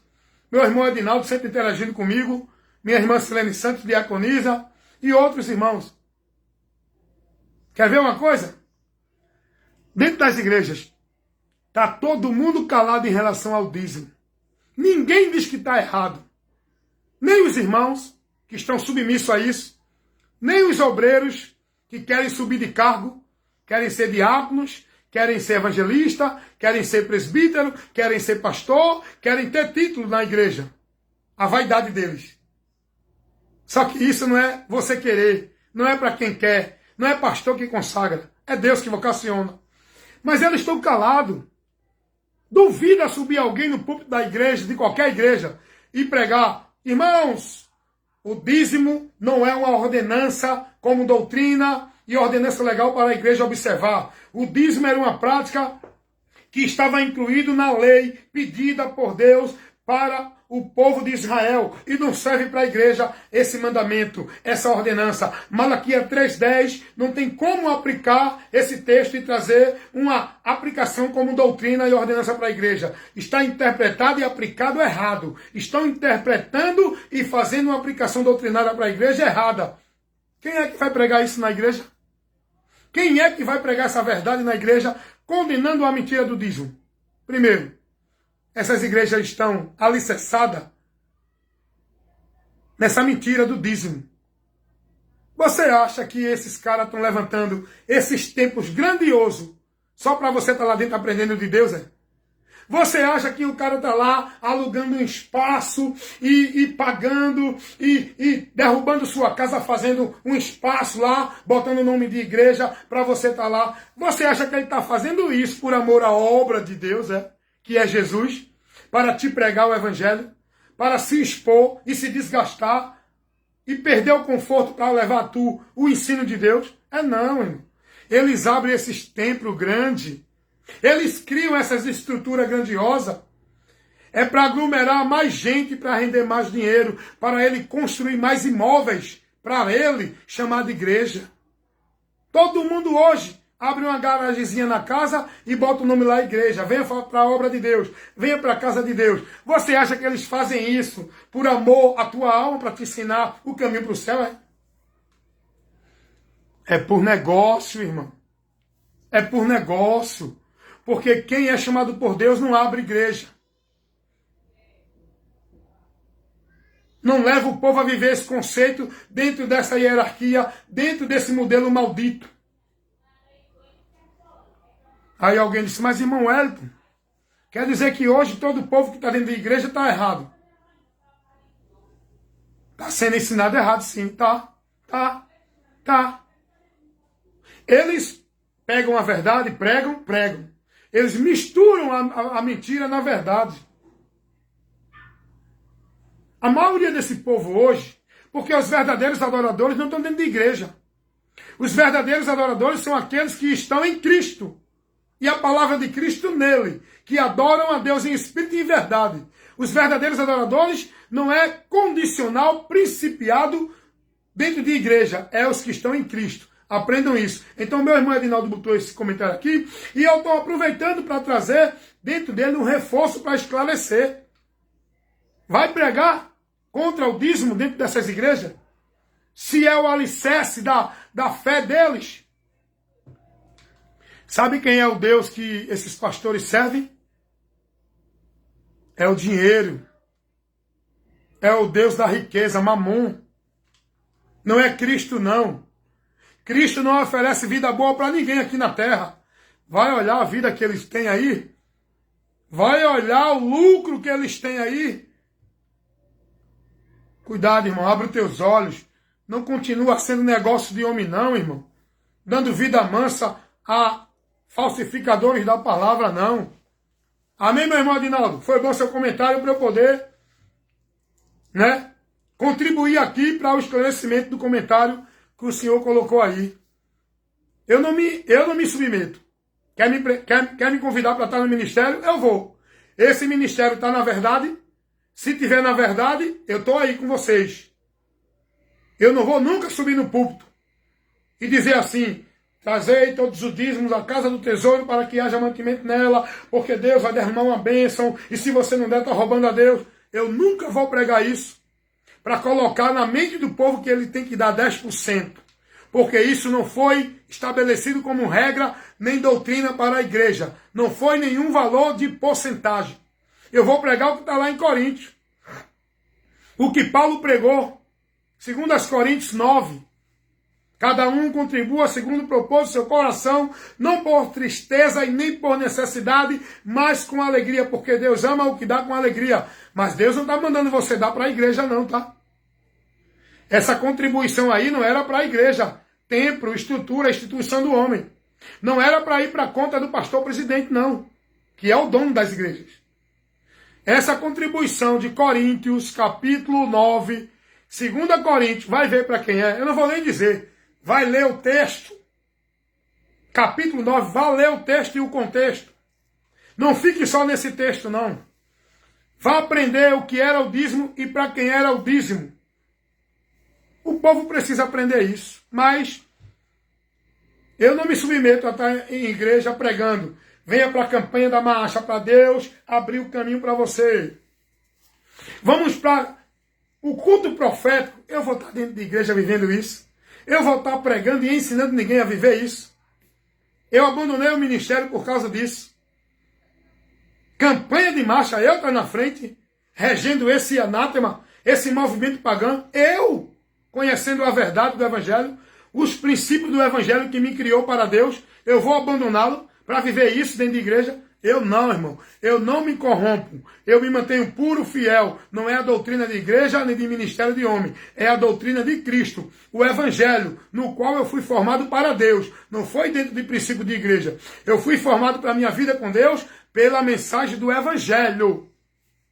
Meu irmão Edinaldo sempre interagindo comigo. Minha irmã Silene Santos, diaconisa. E outros irmãos. Quer ver uma coisa? Dentro das igrejas, está todo mundo calado em relação ao dízimo. Ninguém diz que está errado. Nem os irmãos, que estão submissos a isso, nem os obreiros, que querem subir de cargo, querem ser diáconos, querem ser evangelista, querem ser presbítero, querem ser pastor, querem ter título na igreja. A vaidade deles. Só que isso não é você querer, não é para quem quer, não é pastor que consagra, é Deus que vocaciona. Mas eles estão calados. Duvida subir alguém no púlpito da igreja, de qualquer igreja, e pregar: irmãos, o dízimo não é uma ordenança como doutrina e ordenança legal para a igreja observar. O dízimo era uma prática que estava incluído na lei pedida por Deus para o povo de Israel. E não serve para a igreja esse mandamento, essa ordenança. Malaquias 3:10 não tem como aplicar esse texto e trazer uma aplicação como doutrina e ordenança para a igreja. Está interpretado e aplicado errado. Estão interpretando e fazendo uma aplicação doutrinária para a igreja errada. Quem é que vai pregar isso na igreja? Quem é que vai pregar essa verdade na igreja, condenando a mentira do dízimo? Primeiro, essas igrejas estão alicerçadas nessa mentira do dízimo. Você acha que esses caras estão levantando esses templos grandiosos só para você estar lá dentro aprendendo de Deus, é? Você acha que o cara está lá alugando um espaço e pagando e derrubando sua casa, fazendo um espaço lá, botando o nome de igreja para você estar lá? Você acha que ele está fazendo isso por amor à obra de Deus, é? Que é Jesus, para te pregar o evangelho, para se expor e se desgastar e perder o conforto para levar tu o ensino de Deus? Não, irmão. Eles abrem esses templos grandes, eles criam essas estruturas grandiosas, é para aglomerar mais gente, para render mais dinheiro, para ele construir mais imóveis, para ele chamar de igreja. Todo mundo hoje abre uma garagezinha na casa e bota o nome lá, igreja. Venha para a obra de Deus. Venha para a casa de Deus. Você acha que eles fazem isso por amor à tua alma, para te ensinar o caminho para o céu? É por negócio, irmão. É por negócio. Porque quem é chamado por Deus não abre igreja. Não leva o povo a viver esse conceito dentro dessa hierarquia, dentro desse modelo maldito. Aí alguém disse, mas irmão Wellington, quer dizer que hoje todo o povo que está dentro da igreja está errado. Está sendo ensinado errado, sim. Tá. Eles pegam a verdade, pregam. Eles misturam a mentira na verdade. A maioria desse povo hoje, porque os verdadeiros adoradores não estão dentro da igreja. Os verdadeiros adoradores são aqueles que estão em Cristo. E a palavra de Cristo nele, que adoram a Deus em espírito e em verdade. Os verdadeiros adoradores não é condicional, principiado dentro de igreja. É os que estão em Cristo. Aprendam isso. Então, meu irmão Edinaldo botou esse comentário aqui, e eu estou aproveitando para trazer dentro dele um reforço para esclarecer. Vai pregar contra o dízimo dentro dessas igrejas? Se é o alicerce da fé deles. Sabe quem é o Deus que esses pastores servem? É o dinheiro. É o Deus da riqueza, Mamon. Não é Cristo, não. Cristo não oferece vida boa para ninguém aqui na terra. Vai olhar a vida que eles têm aí. Vai olhar o lucro que eles têm aí. Cuidado, irmão. Abre os teus olhos. Não continua sendo negócio de homem, não, irmão. Dando vida mansa a falsificadores da palavra, não. Amém, meu irmão Adinaldo? Foi bom seu comentário para eu poder, contribuir aqui para o esclarecimento do comentário que o senhor colocou aí. Eu não me submeto. Quer me convidar para estar no ministério? Eu vou. Esse ministério está na verdade. Se tiver na verdade, eu estou aí com vocês. Eu não vou nunca subir no púlpito e dizer assim: trazei todos os dízimos à casa do tesouro para que haja mantimento nela, porque Deus vai derramar uma bênção, e se você não der, está roubando a Deus. Eu nunca vou pregar isso para colocar na mente do povo que ele tem que dar 10%. Porque isso não foi estabelecido como regra nem doutrina para a igreja. Não foi nenhum valor de porcentagem. Eu vou pregar o que está lá em Coríntios. O que Paulo pregou, segundo as Coríntios 9. Cada um contribua segundo o propósito do seu coração, não por tristeza e nem por necessidade, mas com alegria, porque Deus ama o que dá com alegria. Mas Deus não está mandando você dar para a igreja não, tá? Essa contribuição aí não era para a igreja, templo, estrutura, instituição do homem. Não era para ir para a conta do pastor presidente, não, que é o dono das igrejas. Essa contribuição de Coríntios, capítulo 9, 2 Coríntios, vai ver para quem é, eu não vou nem dizer. Vai ler o texto. Capítulo 9, vai ler o texto e o contexto. Não fique só nesse texto, não. Vá aprender o que era o dízimo e para quem era o dízimo. O povo precisa aprender isso. Mas eu não me submeto a estar em igreja pregando. Venha para a campanha da marcha, para Deus abrir o caminho para você. Vamos para o culto profético. Eu vou estar dentro de igreja vivendo isso. Eu vou estar pregando e ensinando ninguém a viver isso. Eu abandonei o ministério por causa disso. Campanha de marcha, eu estou na frente, regendo esse anátema, esse movimento pagão. Eu, conhecendo a verdade do Evangelho, os princípios do Evangelho que me criou para Deus, eu vou abandoná-lo para viver isso dentro de igreja? Eu não, irmão. Eu não me corrompo. Eu me mantenho puro, fiel. Não é a doutrina de igreja nem de ministério de homem. É a doutrina de Cristo. O Evangelho, no qual eu fui formado para Deus. Não foi dentro de princípio de igreja. Eu fui formado para a minha vida com Deus pela mensagem do Evangelho.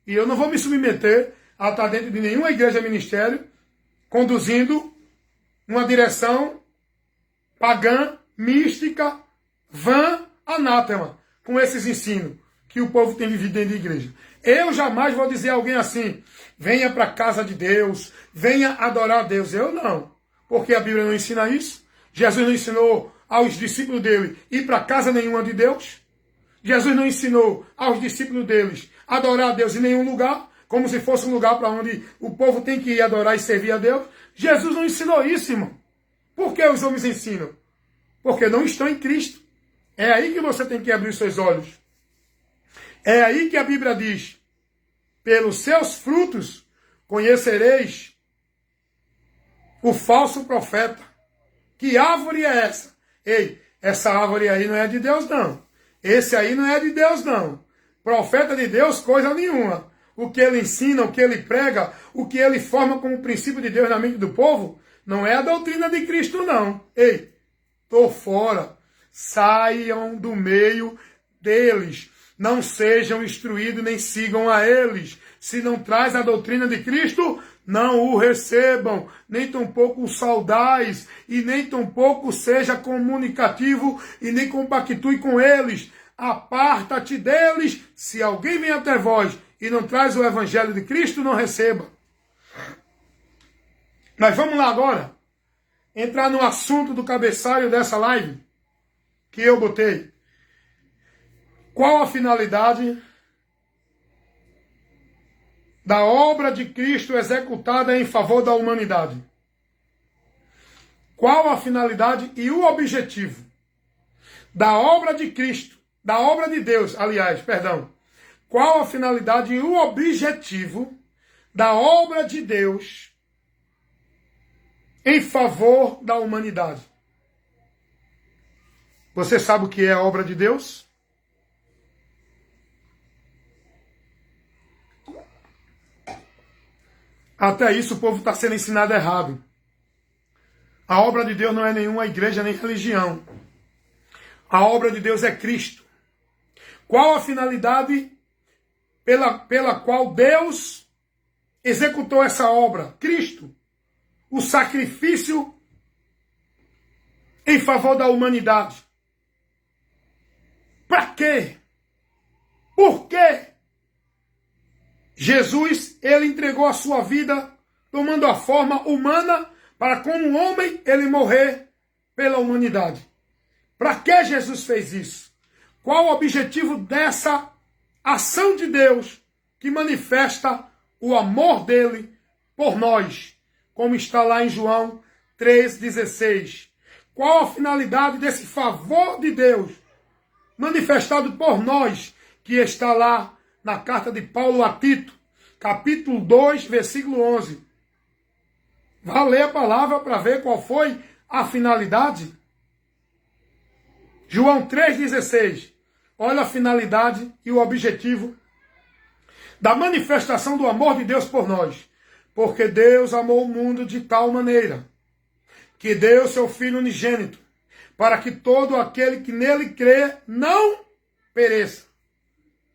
E eu não vou me submeter a estar dentro de nenhuma igreja ministério conduzindo uma direção pagã, mística, vã, anátema, com esses ensinos que o povo tem vivido dentro da igreja. Eu jamais vou dizer a alguém assim: venha para a casa de Deus, venha adorar a Deus. Eu não. Porque a Bíblia não ensina isso. Jesus não ensinou aos discípulos dele ir para casa nenhuma de Deus. Jesus não ensinou aos discípulos deles adorar a Deus em nenhum lugar, como se fosse um lugar para onde o povo tem que ir adorar e servir a Deus. Jesus não ensinou isso, irmão. Por que os homens ensinam? Porque não estão em Cristo. É aí que você tem que abrir os seus olhos. É aí que a Bíblia diz: pelos seus frutos conhecereis o falso profeta. Que árvore é essa? Ei, essa árvore aí não é de Deus, não. Esse aí não é de Deus, não. Profeta de Deus, coisa nenhuma. O que ele ensina, o que ele prega, o que ele forma como princípio de Deus na mente do povo, não é a doutrina de Cristo, não. Ei, tô fora. Saiam do meio deles. Não sejam instruídos nem sigam a eles. Se não traz a doutrina de Cristo, não o recebam, nem tampouco o saudais, e nem tampouco seja comunicativo, e nem compactue com eles. Aparta-te deles. Se alguém vem até vós e não traz o evangelho de Cristo, não receba. Nós vamos lá agora entrar no assunto do cabeçalho dessa live que eu botei. Qual a finalidade da obra de Cristo executada em favor da humanidade? Qual a finalidade e o objetivo da obra de Cristo, da obra de Deus, aliás, perdão. Qual a finalidade e o objetivo da obra de Deus em favor da humanidade? Você sabe o que é a obra de Deus? Até isso o povo está sendo ensinado errado. A obra de Deus não é nenhuma igreja nem religião. A obra de Deus é Cristo. Qual a finalidade pela qual Deus executou essa obra? Cristo. O sacrifício em favor da humanidade. Para quê? Por quê? Jesus, ele entregou a sua vida tomando a forma humana para, como homem, ele morrer pela humanidade. Para que Jesus fez isso? Qual o objetivo dessa ação de Deus que manifesta o amor dele por nós? Como está lá em João 3,16. Qual a finalidade desse favor de Deus manifestado por nós, que está lá na carta de Paulo a Tito, capítulo 2, versículo 11. Vá ler a palavra para ver qual foi a finalidade. João 3,16. Olha a finalidade e o objetivo da manifestação do amor de Deus por nós. Porque Deus amou o mundo de tal maneira que deu seu Filho unigênito, para que todo aquele que nele crê não pereça.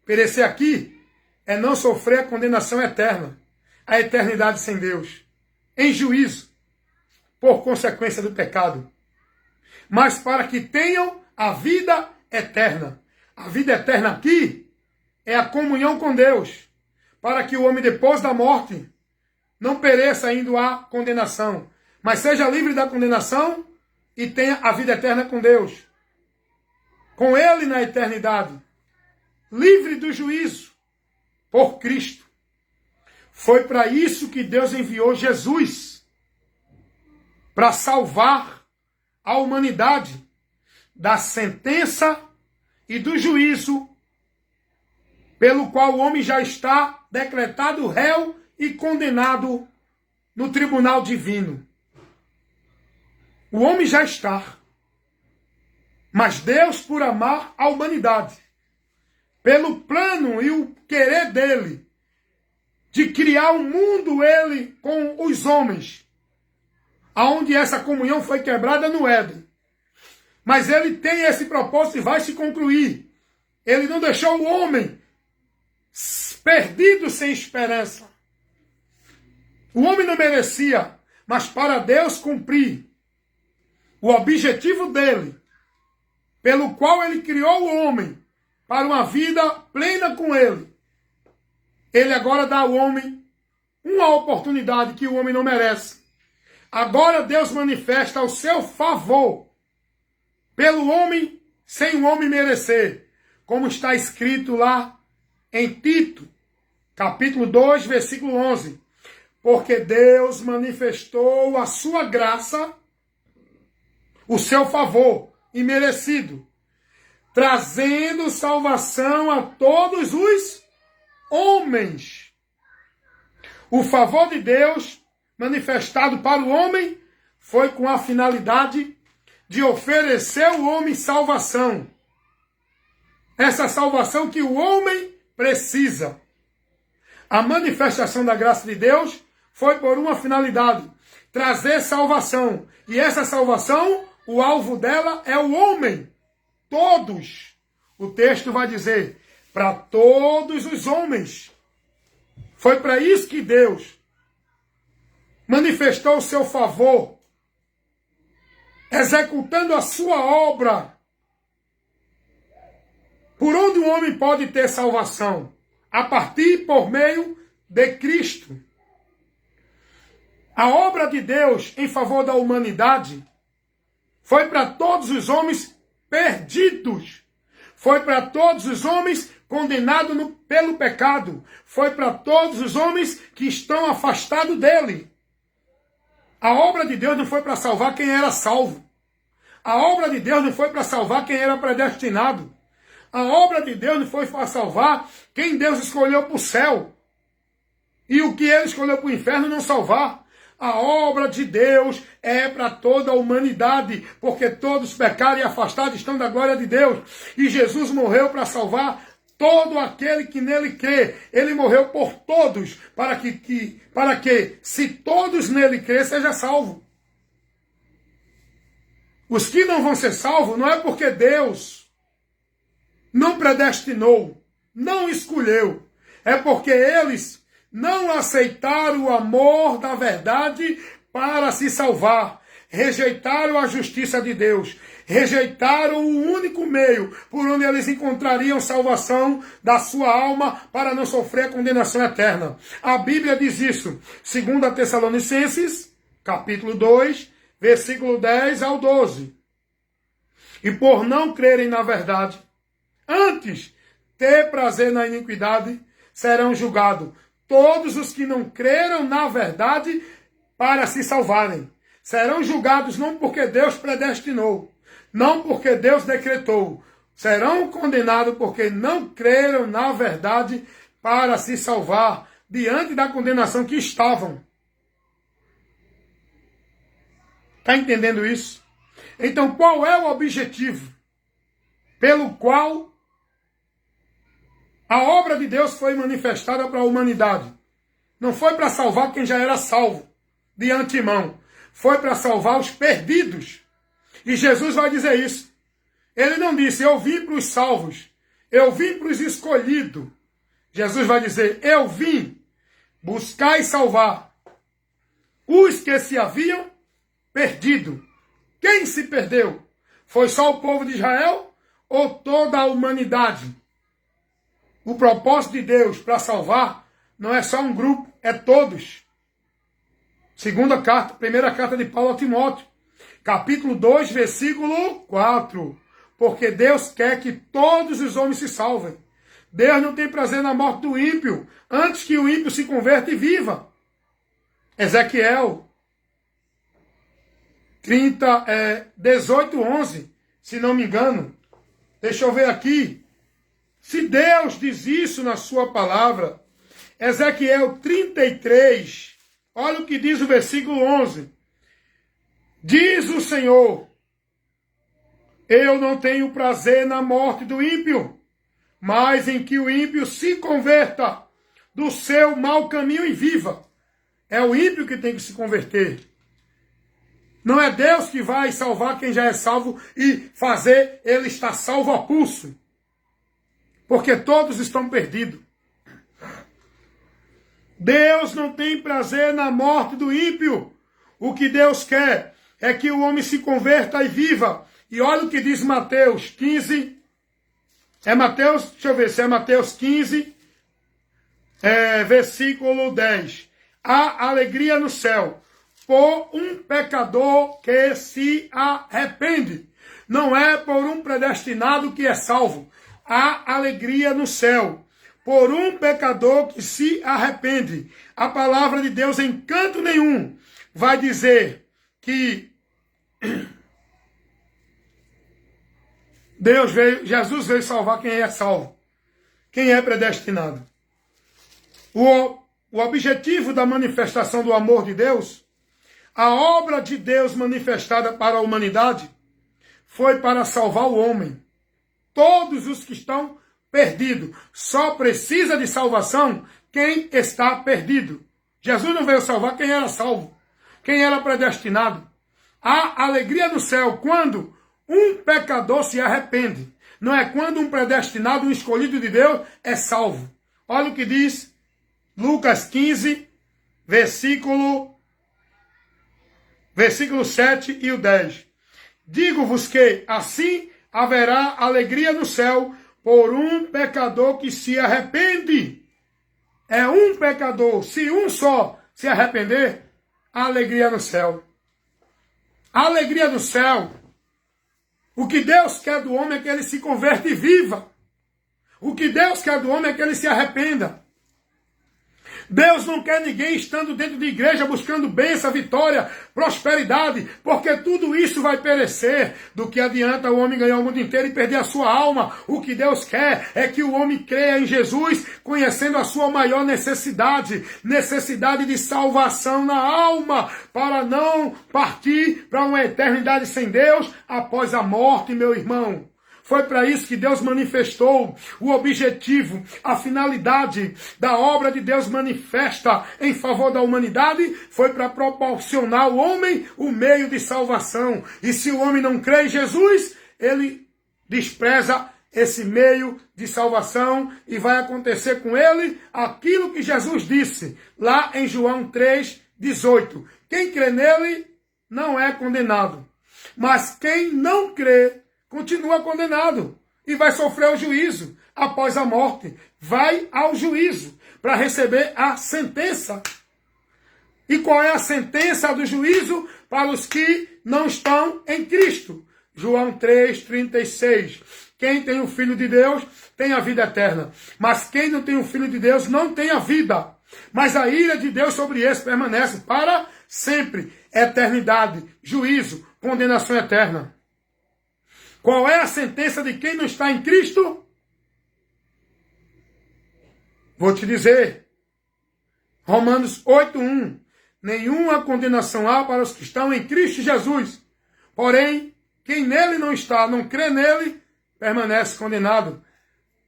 Perecer aqui é não sofrer a condenação eterna, a eternidade sem Deus, em juízo, por consequência do pecado, mas para que tenham a vida eterna. A vida eterna aqui é a comunhão com Deus, para que o homem depois da morte não pereça indo à condenação, mas seja livre da condenação e tenha a vida eterna com Deus, com Ele na eternidade, livre do juízo, por Cristo. Foi para isso que Deus enviou Jesus, para salvar a humanidade da sentença e do juízo, pelo qual o homem já está decretado réu e condenado no tribunal divino. O homem já está. Mas Deus, por amar a humanidade, pelo plano e o querer dele, de criar um mundo, ele, com os homens, aonde essa comunhão foi quebrada no Éden. Mas ele tem esse propósito e vai se concluir. Ele não deixou o homem perdido sem esperança. O homem não merecia, mas para Deus cumprir o objetivo dele, pelo qual ele criou o homem para uma vida plena com ele, ele agora dá ao homem uma oportunidade que o homem não merece. Agora Deus manifesta o seu favor pelo homem sem o homem merecer, como está escrito lá em Tito, capítulo 2, versículo 11. Porque Deus manifestou a sua graça, o seu favor imerecido, trazendo salvação a todos os homens. O favor de Deus manifestado para o homem foi com a finalidade de oferecer ao homem salvação. Essa salvação que o homem precisa. A manifestação da graça de Deus foi por uma finalidade: trazer salvação. E essa salvação, o alvo dela é o homem. Todos. O texto vai dizer, para todos os homens. Foi para isso que Deus manifestou o seu favor, executando a sua obra. Por onde o homem pode ter salvação? A partir e por meio de Cristo. A obra de Deus em favor da humanidade foi para todos os homens perdidos. Foi para todos os homens condenados pelo pecado. Foi para todos os homens que estão afastados dele. A obra de Deus não foi para salvar quem era salvo. A obra de Deus não foi para salvar quem era predestinado. A obra de Deus não foi para salvar quem Deus escolheu para o céu. E o que ele escolheu para o inferno não salvar. A obra de Deus é para toda a humanidade, porque todos pecaram e afastados estão da glória de Deus. E Jesus morreu para salvar todo aquele que nele crê. Ele morreu por todos, para que se todos nele crê, seja salvo. Os que não vão ser salvos não é porque Deus não predestinou, não escolheu. É porque eles não aceitaram o amor da verdade para se salvar. Rejeitaram a justiça de Deus. Rejeitaram o único meio por onde eles encontrariam salvação da sua alma para não sofrer condenação eterna. A Bíblia diz isso. 2 Tessalonicenses, capítulo 2, versículo 10 ao 12. E por não crerem na verdade, antes ter prazer na iniquidade, serão julgados todos os que não creram na verdade para se salvarem. Serão julgados não porque Deus predestinou, não porque Deus decretou. Serão condenados porque não creram na verdade para se salvar diante da condenação que estavam. Está entendendo isso? Então, qual é o objetivo pelo qual a obra de Deus foi manifestada para a humanidade? Não foi para salvar quem já era salvo de antemão. Foi para salvar os perdidos. E Jesus vai dizer isso. Ele não disse, eu vim para os salvos. Eu vim para os escolhidos. Jesus vai dizer, eu vim buscar e salvar os que se haviam perdido. Quem se perdeu? Foi só o povo de Israel ou toda a humanidade? O propósito de Deus para salvar não é só um grupo, é todos. Primeira carta de Paulo a Timóteo, capítulo 2, versículo 4. Porque Deus quer que todos os homens se salvem. Deus não tem prazer na morte do ímpio, antes que o ímpio se converta e viva. Ezequiel 18, 11, se não me engano. Deixa eu ver aqui. Se Deus diz isso na sua palavra, Ezequiel 33, olha o que diz o versículo 11. Diz o Senhor, eu não tenho prazer na morte do ímpio, mas em que o ímpio se converta do seu mau caminho e viva. É o ímpio que tem que se converter. Não é Deus que vai salvar quem já é salvo e fazer ele estar salvo a pulso. Porque todos estão perdidos. Deus não tem prazer na morte do ímpio. O que Deus quer é que o homem se converta e viva. E olha o que diz Mateus 15. É Mateus, deixa eu ver se é Mateus 15, versículo 10. Há alegria no céu por um pecador que se arrepende. Não é por um predestinado que é salvo. Há alegria no céu por um pecador que se arrepende. A palavra de Deus em canto nenhum vai dizer que Jesus veio salvar quem é salvo, quem é predestinado. o objetivo da manifestação do amor de Deus, a obra de Deus manifestada para a humanidade, foi para salvar o homem. Todos os que estão perdidos. Só precisa de salvação quem está perdido. Jesus não veio salvar quem era salvo, quem era predestinado. Há alegria no céu quando um pecador se arrepende. Não é quando um predestinado, um escolhido de Deus, é salvo. Olha o que diz Lucas 15, versículo 7 e o 10. Digo-vos que assim haverá alegria no céu por um pecador que se arrepende. É um pecador. Se um só se arrepender, a alegria no céu. A alegria no céu. O que Deus quer do homem é que ele se converte e viva. O que Deus quer do homem é que ele se arrependa. Deus não quer ninguém estando dentro de igreja buscando bênção, vitória, prosperidade, porque tudo isso vai perecer. Do que adianta o homem ganhar o mundo inteiro e perder a sua alma? O que Deus quer é que o homem creia em Jesus, conhecendo a sua maior necessidade de salvação na alma, para não partir para uma eternidade sem Deus após a morte, meu irmão. Foi para isso que Deus manifestou o objetivo, a finalidade da obra de Deus manifesta em favor da humanidade, foi para proporcionar ao homem o meio de salvação. E se o homem não crê em Jesus, ele despreza esse meio de salvação e vai acontecer com ele aquilo que Jesus disse lá em João 3,18. Quem crê nele não é condenado, mas quem não crê continua condenado e vai sofrer o juízo após a morte. Vai ao juízo para receber a sentença. E qual é a sentença do juízo para os que não estão em Cristo? João 3,36. Quem tem o Filho de Deus tem a vida eterna. Mas quem não tem o Filho de Deus não tem a vida. Mas a ira de Deus sobre esse permanece para sempre. Eternidade, juízo, condenação eterna. Qual é a sentença de quem não está em Cristo? Vou te dizer. Romanos 8,1. Nenhuma condenação há para os que estão em Cristo Jesus. Porém, quem nele não está, não crê nele, permanece condenado.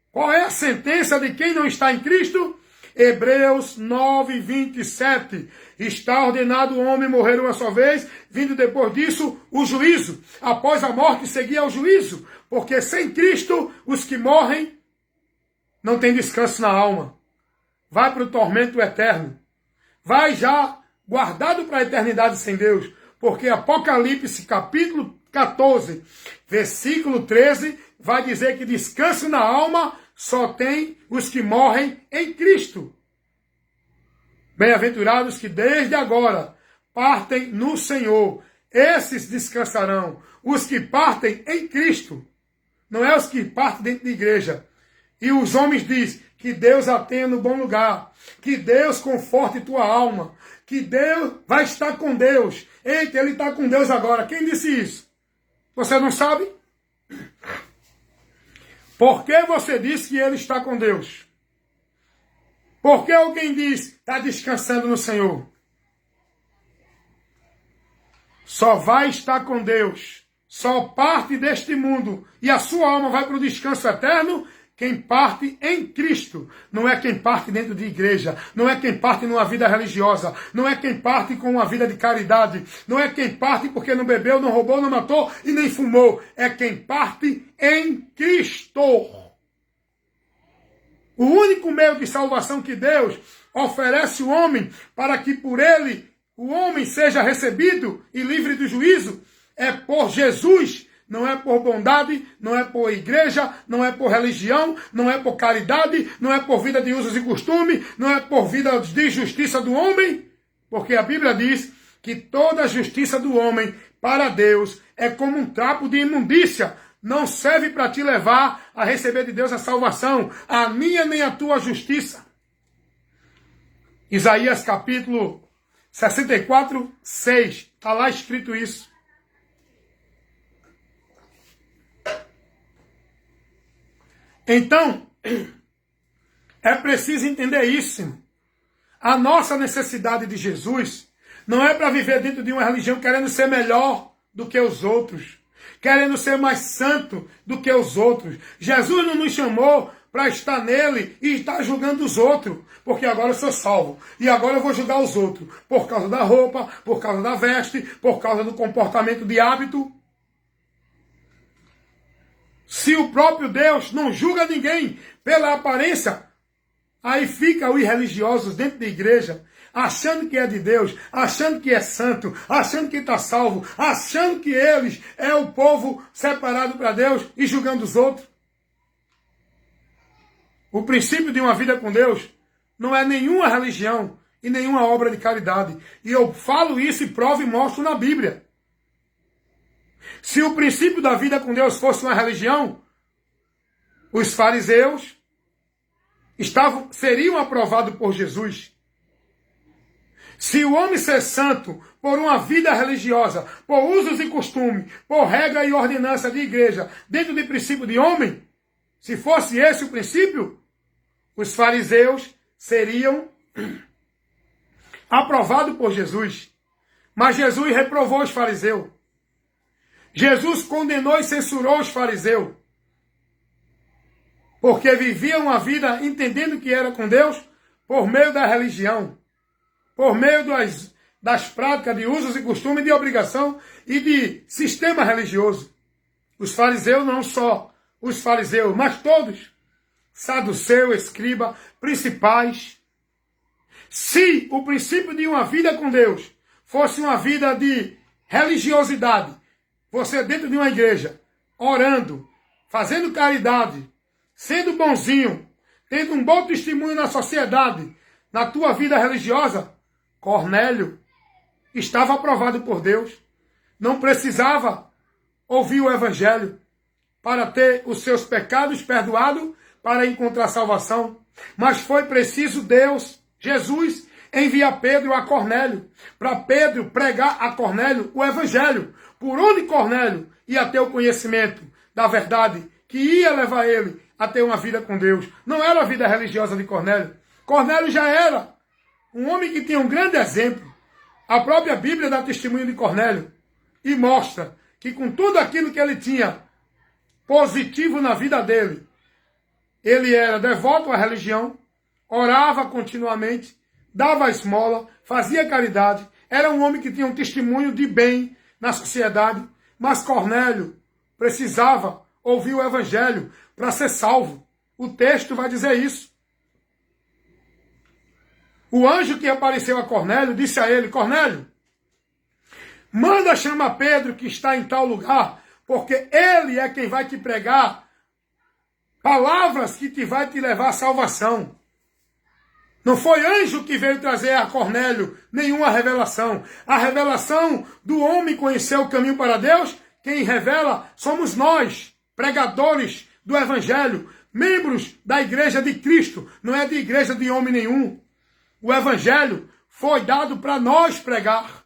Qual é a sentença de quem não está em Cristo? Hebreus 9:27. Está ordenado o homem morrer uma só vez, vindo depois disso o juízo. Após a morte seguia o juízo, porque sem Cristo os que morrem não têm descanso na alma. Vai para o tormento eterno. Vai já guardado para a eternidade sem Deus, porque Apocalipse capítulo 14, versículo 13, vai dizer que descanso na alma só tem os que morrem em Cristo. Bem-aventurados que desde agora partem no Senhor. Esses descansarão. Os que partem em Cristo. Não é os que partem dentro da igreja. E os homens dizem que Deus a tenha no bom lugar. Que Deus conforte tua alma. Que Deus vai estar com Deus. Eita, ele está com Deus agora. Quem disse isso? Você não sabe? Por que você diz que ele está com Deus? Por que alguém diz está descansando no Senhor? Só vai estar com Deus, só parte deste mundo e a sua alma vai para o descanso eterno quem parte em Cristo. Não é quem parte dentro de igreja, não é quem parte numa vida religiosa, não é quem parte com uma vida de caridade, não é quem parte porque não bebeu, não roubou, não matou e nem fumou. É quem parte em Cristo. O único meio de salvação que Deus oferece ao homem para que por ele o homem seja recebido e livre do juízo é por Jesus. Não é por bondade, não é por igreja, não é por religião, não é por caridade, não é por vida de usos e costumes, não é por vida de justiça do homem, porque a Bíblia diz que toda a justiça do homem para Deus é como um trapo de imundícia. Não serve para te levar a receber de Deus a salvação, a minha nem a tua justiça. Isaías capítulo 64, 6, está lá escrito isso. Então, é preciso entender isso. A nossa necessidade de Jesus não é para viver dentro de uma religião querendo ser melhor do que os outros, querendo ser mais santo do que os outros. Jesus não nos chamou para estar nele e estar julgando os outros, porque agora eu sou salvo, e agora eu vou julgar os outros, por causa da roupa, por causa da veste, por causa do comportamento de hábito. Se o próprio Deus não julga ninguém pela aparência, aí fica os irreligiosos dentro da igreja, achando que é de Deus, achando que é santo, achando que está salvo, achando que eles é o povo separado para Deus e julgando os outros. O princípio de uma vida com Deus não é nenhuma religião e nenhuma obra de caridade. E eu falo isso e provo e mostro na Bíblia. Se o princípio da vida com Deus fosse uma religião, os fariseus seriam aprovados por Jesus. Se o homem ser santo por uma vida religiosa, por usos e costumes, por regra e ordenança de igreja, dentro do princípio de homem, se fosse esse o princípio, os fariseus seriam aprovados por Jesus. Mas Jesus reprovou os fariseus. Jesus condenou e censurou os fariseus. Porque viviam uma vida entendendo que era com Deus por meio da religião. Por meio das práticas de usos e costumes, de obrigação e de sistema religioso. Os fariseus, não só os fariseus, mas todos, saduceu, escriba, principais. Se o princípio de uma vida com Deus fosse uma vida de religiosidade, você dentro de uma igreja, orando, fazendo caridade, sendo bonzinho, tendo um bom testemunho na sociedade, na tua vida religiosa, Cornélio estava aprovado por Deus. Não precisava ouvir o evangelho para ter os seus pecados perdoados, para encontrar salvação. Mas foi preciso Deus, Jesus, enviar Pedro a Cornélio, para Pedro pregar a Cornélio o evangelho, por onde Cornélio ia ter o conhecimento da verdade, que ia levar ele a ter uma vida com Deus. Não era a vida religiosa de Cornélio. Cornélio já era um homem que tinha um grande exemplo. A própria Bíblia dá testemunho de Cornélio e mostra que com tudo aquilo que ele tinha positivo na vida dele, ele era devoto à religião, orava continuamente, dava esmola, fazia caridade, era um homem que tinha um testemunho de bem na sociedade, mas Cornélio precisava ouvir o evangelho para ser salvo. O texto vai dizer isso. O anjo que apareceu a Cornélio disse a ele: Cornélio, manda chamar Pedro que está em tal lugar, porque ele é quem vai te pregar palavras que te vai te levar à salvação. Não foi anjo que veio trazer a Cornélio nenhuma revelação. A revelação do homem conhecer o caminho para Deus, quem revela somos nós, pregadores do evangelho, membros da igreja de Cristo, não é de igreja de homem nenhum. O evangelho foi dado para nós pregar.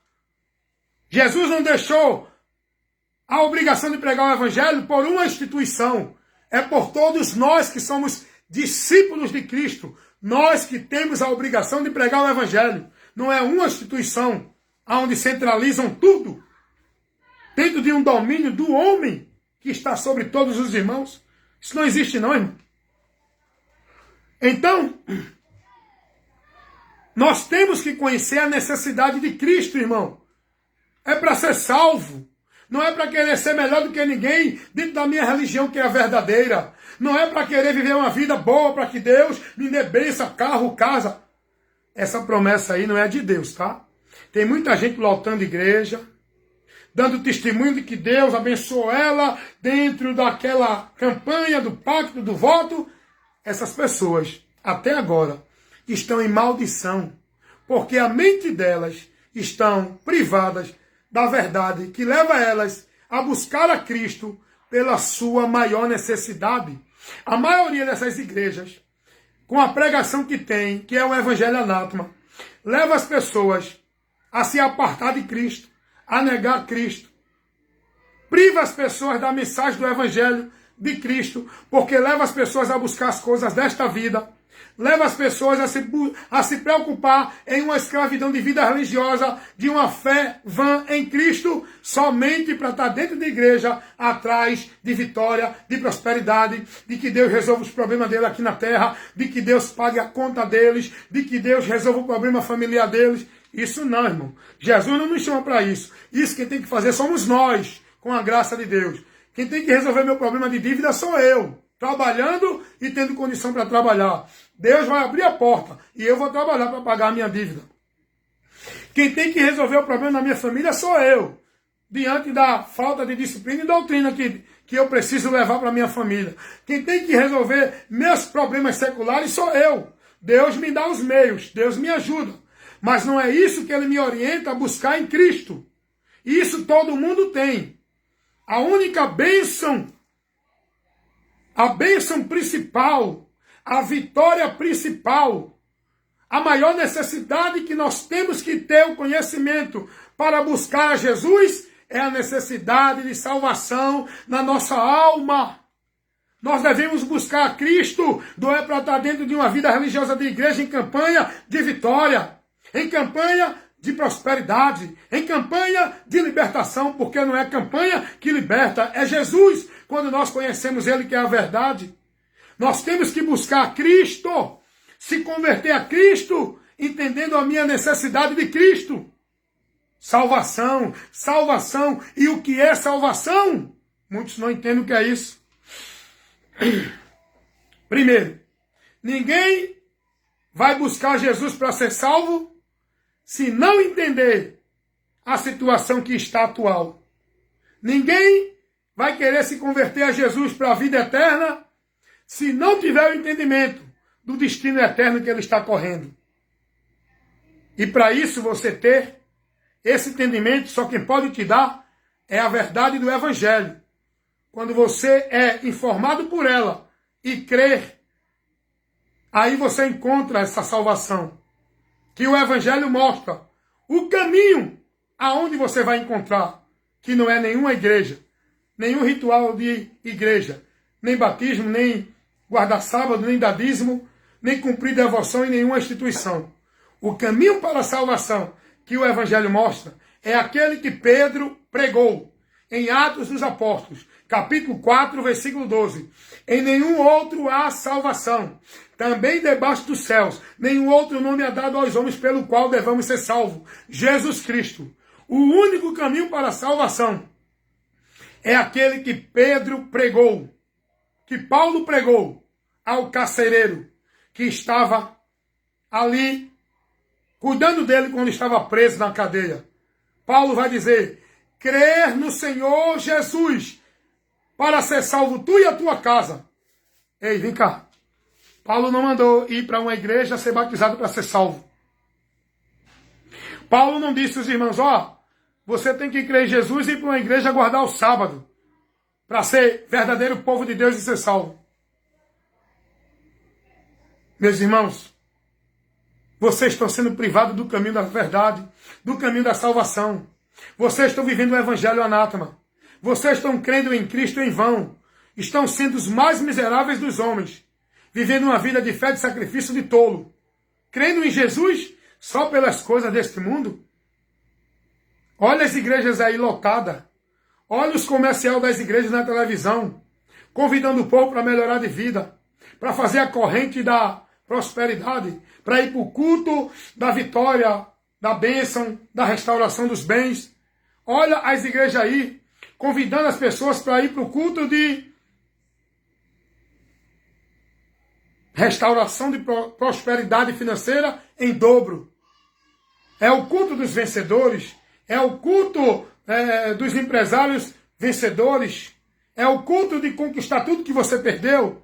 Jesus não deixou a obrigação de pregar o evangelho por uma instituição. É por todos nós que somos discípulos de Cristo. Nós que temos a obrigação de pregar o evangelho. Não é uma instituição onde centralizam tudo dentro de um domínio do homem que está sobre todos os irmãos. Isso não existe não, irmão. Então, nós temos que conhecer a necessidade de Cristo, irmão. É para ser salvo. Não é para querer ser melhor do que ninguém dentro da minha religião, que é a verdadeira. Não é para querer viver uma vida boa, para que Deus me dê bênção, carro, casa. Essa promessa aí não é de Deus, tá? Tem muita gente lotando igreja, dando testemunho de que Deus abençoou ela dentro daquela campanha do pacto, do voto. Essas pessoas, até agora, estão em maldição, porque a mente delas estão privadas da verdade que leva elas a buscar a Cristo pela sua maior necessidade. A maioria dessas igrejas, com a pregação que tem, que é o evangelho anátema, leva as pessoas a se apartar de Cristo, a negar Cristo. Priva as pessoas da mensagem do evangelho de Cristo, porque leva as pessoas a buscar as coisas desta vida, leva as pessoas a se preocupar em uma escravidão de vida religiosa, de uma fé vã em Cristo, somente para estar dentro da igreja, atrás de vitória, de prosperidade, de que Deus resolva os problemas dele aqui na terra, de que Deus pague a conta deles, de que Deus resolva o problema familiar deles. Isso não, irmão. Jesus não nos chama para isso. Isso quem tem que fazer somos nós, com a graça de Deus. Quem tem que resolver meu problema de dívida sou eu, trabalhando e tendo condição para trabalhar. Deus vai abrir a porta e eu vou trabalhar para pagar a minha dívida. Quem tem que resolver o problema da minha família sou eu, diante da falta de disciplina e doutrina que eu preciso levar para a minha família. Quem tem que resolver meus problemas seculares sou eu. Deus me dá os meios, Deus me ajuda. Mas não é isso que ele me orienta a buscar em Cristo. Isso todo mundo tem. A única bênção, a bênção principal, a vitória principal, a maior necessidade que nós temos que ter o conhecimento para buscar a Jesus é a necessidade de salvação na nossa alma. Nós devemos buscar a Cristo, não é para estar dentro de uma vida religiosa de igreja em campanha de vitória, em campanha de prosperidade, em campanha de libertação, porque não é campanha que liberta, é Jesus, quando nós conhecemos Ele que é a verdade. Nós temos que buscar Cristo, se converter a Cristo, entendendo a minha necessidade de Cristo. Salvação, salvação. E o que é salvação? Muitos não entendem o que é isso. Primeiro, ninguém vai buscar Jesus para ser salvo se não entender a situação que está atual. Ninguém vai querer se converter a Jesus para a vida eterna se não tiver o entendimento do destino eterno que ele está correndo. E para isso você ter esse entendimento, só quem pode te dar é a verdade do Evangelho. Quando você é informado por ela e crer, aí você encontra essa salvação. Que o Evangelho mostra o caminho aonde você vai encontrar, que não é nenhuma igreja, nenhum ritual de igreja, nem batismo, nem guardar sábado, nem dar dízimo, nem cumprir devoção em nenhuma instituição. O caminho para a salvação que o Evangelho mostra é aquele que Pedro pregou em Atos dos Apóstolos, capítulo 4, versículo 12. Em nenhum outro há salvação, também debaixo dos céus, nenhum outro nome é dado aos homens pelo qual devamos ser salvos. Jesus Cristo. O único caminho para a salvação é aquele que Pedro pregou, que Paulo pregou ao carcereiro, que estava ali cuidando dele quando estava preso na cadeia. Paulo vai dizer: crer no Senhor Jesus para ser salvo tu e a tua casa. Ei, vem cá. Paulo não mandou ir para uma igreja ser batizado para ser salvo. Paulo não disse aos irmãos: você tem que crer em Jesus e ir para uma igreja guardar o sábado para ser verdadeiro povo de Deus e ser salvo. Meus irmãos, vocês estão sendo privados do caminho da verdade, do caminho da salvação. Vocês estão vivendo o evangelho anátema. Vocês estão crendo em Cristo em vão. Estão sendo os mais miseráveis dos homens, vivendo uma vida de fé de sacrifício de tolo. Crendo em Jesus só pelas coisas deste mundo. Olha as igrejas aí lotadas. Olha os comerciais das igrejas na televisão, convidando o povo para melhorar de vida, para fazer a corrente da prosperidade, para ir para o culto da vitória, da bênção, da restauração dos bens. Olha as igrejas aí, convidando as pessoas para ir para o culto de restauração de prosperidade financeira em dobro. É o culto dos vencedores, é o culto dos empresários vencedores, é o culto de conquistar tudo que você perdeu.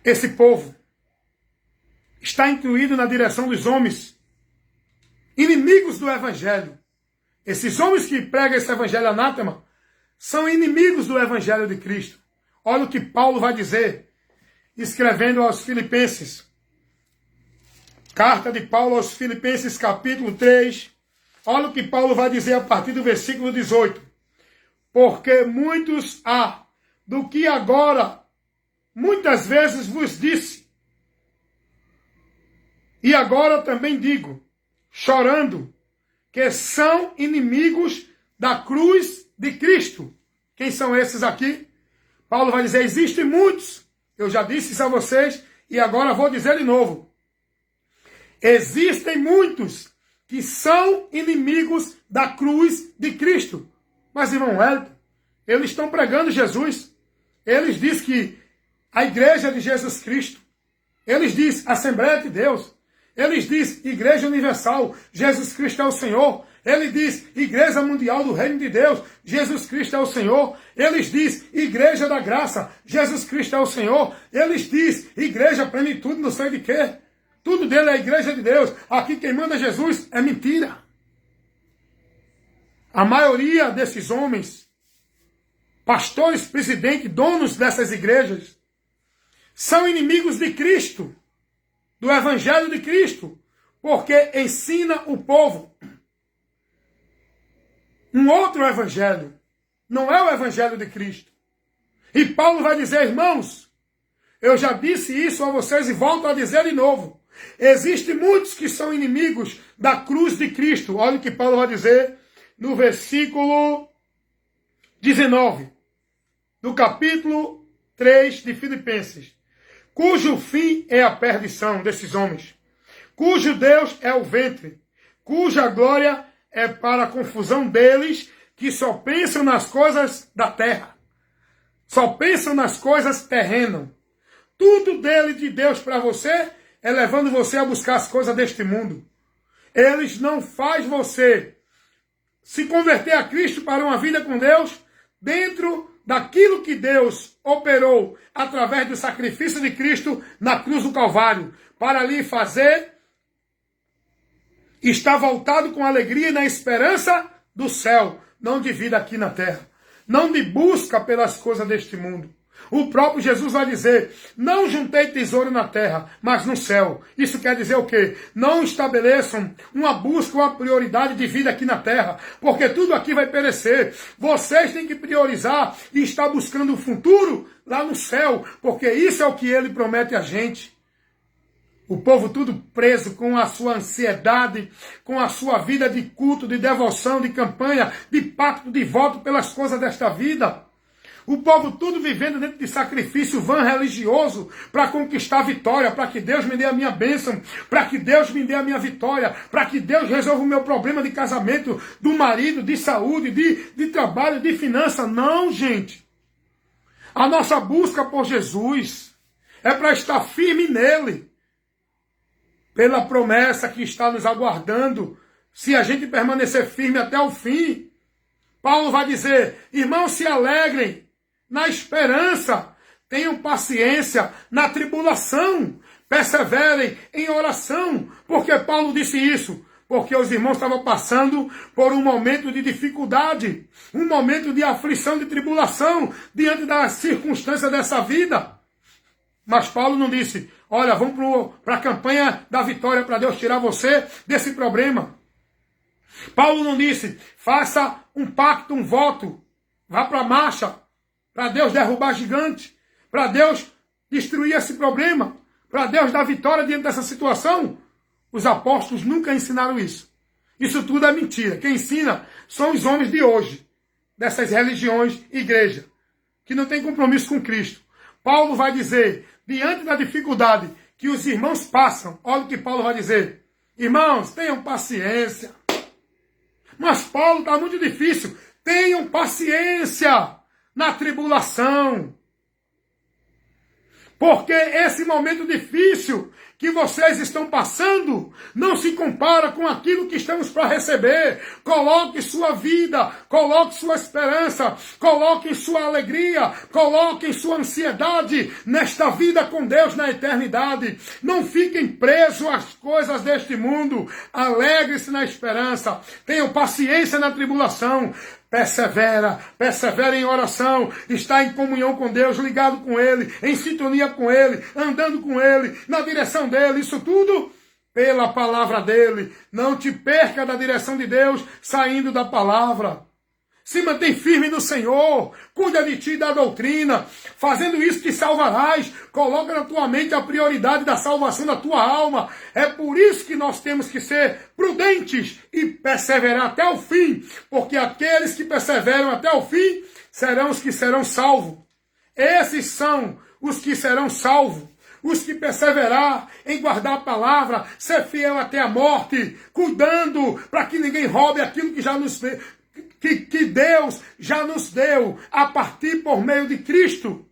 Esse povo está incluído na direção dos homens inimigos do evangelho. Esses homens que pregam esse evangelho anátema são inimigos do evangelho de Cristo. Olha o que Paulo vai dizer, escrevendo aos Filipenses. Carta de Paulo aos Filipenses, capítulo 3. Olha o que Paulo vai dizer a partir do versículo 18. Porque muitos há do que agora muitas vezes vos disse, e agora também digo, chorando, que são inimigos da cruz de Cristo. Quem são esses aqui? Paulo vai dizer, existem muitos. Eu já disse isso a vocês e agora vou dizer de novo. Existem muitos que são inimigos da cruz de Cristo. Mas, irmão Wellington, eles estão pregando Jesus. Eles dizem que a igreja de Jesus Cristo. Eles dizem Assembleia de Deus. Eles dizem Igreja Universal, Jesus Cristo é o Senhor. Ele diz Igreja Mundial do Reino de Deus, Jesus Cristo é o Senhor. Eles dizem Igreja da Graça, Jesus Cristo é o Senhor. Eles dizem Igreja Plenitude, não sei de quê. Tudo dele é a Igreja de Deus. Aqui quem manda Jesus é mentira. A maioria desses homens, pastores, presidentes, donos dessas igrejas, são inimigos de Cristo, do Evangelho de Cristo, porque ensina o povo um outro Evangelho. Não é o Evangelho de Cristo. E Paulo vai dizer, irmãos, eu já disse isso a vocês e volto a dizer de novo. Existem muitos que são inimigos da cruz de Cristo. Olha o que Paulo vai dizer no versículo 19, do capítulo 3 de Filipenses. Cujo fim é a perdição desses homens, cujo Deus é o ventre, cuja glória é para a confusão deles que só pensam nas coisas da terra, só pensam nas coisas terrenas. Tudo dele, de Deus para você, é levando você a buscar as coisas deste mundo. Eles não fazem você se converter a Cristo para uma vida com Deus dentro daquilo que Deus operou através do sacrifício de Cristo na cruz do Calvário, para ali fazer, está voltado com alegria e na esperança do céu, não de vida aqui na terra, não de busca pelas coisas deste mundo. O próprio Jesus vai dizer, não juntei tesouro na terra, mas no céu. Isso quer dizer o quê? Não estabeleçam uma busca, uma prioridade de vida aqui na terra, porque tudo aqui vai perecer. Vocês têm que priorizar e estar buscando o futuro lá no céu, porque isso é o que ele promete a gente. O povo tudo preso com a sua ansiedade, com a sua vida de culto, de devoção, de campanha, de pacto, de voto pelas coisas desta vida. O povo tudo vivendo dentro de sacrifício vã religioso para conquistar a vitória, para que Deus me dê a minha bênção, para que Deus me dê a minha vitória, para que Deus resolva o meu problema de casamento, do marido, de saúde, de trabalho, de finança. Não, gente. A nossa busca por Jesus é para estar firme nele, pela promessa que está nos aguardando, se a gente permanecer firme até o fim. Paulo vai dizer, irmãos, se alegrem na esperança, tenham paciência na tribulação, perseverem em oração. Porque Paulo disse isso? Porque os irmãos estavam passando por um momento de dificuldade, um momento de aflição, de tribulação, diante das circunstâncias dessa vida. Mas Paulo não disse, olha, vamos para a campanha da vitória para Deus tirar você desse problema. Paulo não disse, faça um pacto, um voto, vá para a marcha, para Deus derrubar gigante, para Deus destruir esse problema, para Deus dar vitória diante dessa situação. Os apóstolos nunca ensinaram isso. Isso tudo é mentira. Quem ensina são os homens de hoje, dessas religiões, igreja, que não tem compromisso com Cristo. Paulo vai dizer, diante da dificuldade que os irmãos passam, olha o que Paulo vai dizer. Irmãos, tenham paciência. Mas Paulo, está muito difícil. Tenham paciência na tribulação. Porque esse momento difícil que vocês estão passando não se compara com aquilo que estamos para receber. Coloque sua vida, coloque sua esperança, coloque sua alegria, coloque sua ansiedade nesta vida com Deus na eternidade. Não fiquem presos às coisas deste mundo. Alegre-se na esperança. Tenham paciência na tribulação. Persevera em oração, está em comunhão com Deus, ligado com Ele, em sintonia com Ele, andando com Ele, na direção dEle, isso tudo pela palavra dEle. Não te perca da direção de Deus, saindo da palavra. Se mantém firme no Senhor, cuida de ti e da doutrina, fazendo isso te salvarás, coloca na tua mente a prioridade da salvação da tua alma. É por isso que nós temos que ser prudentes e perseverar até o fim, porque aqueles que perseveram até o fim serão os que serão salvos. Esses são os que serão salvos. Os que perseverar em guardar a palavra, ser fiel até a morte, cuidando para que ninguém roube aquilo que já nos que Deus já nos deu a partir por meio de Cristo.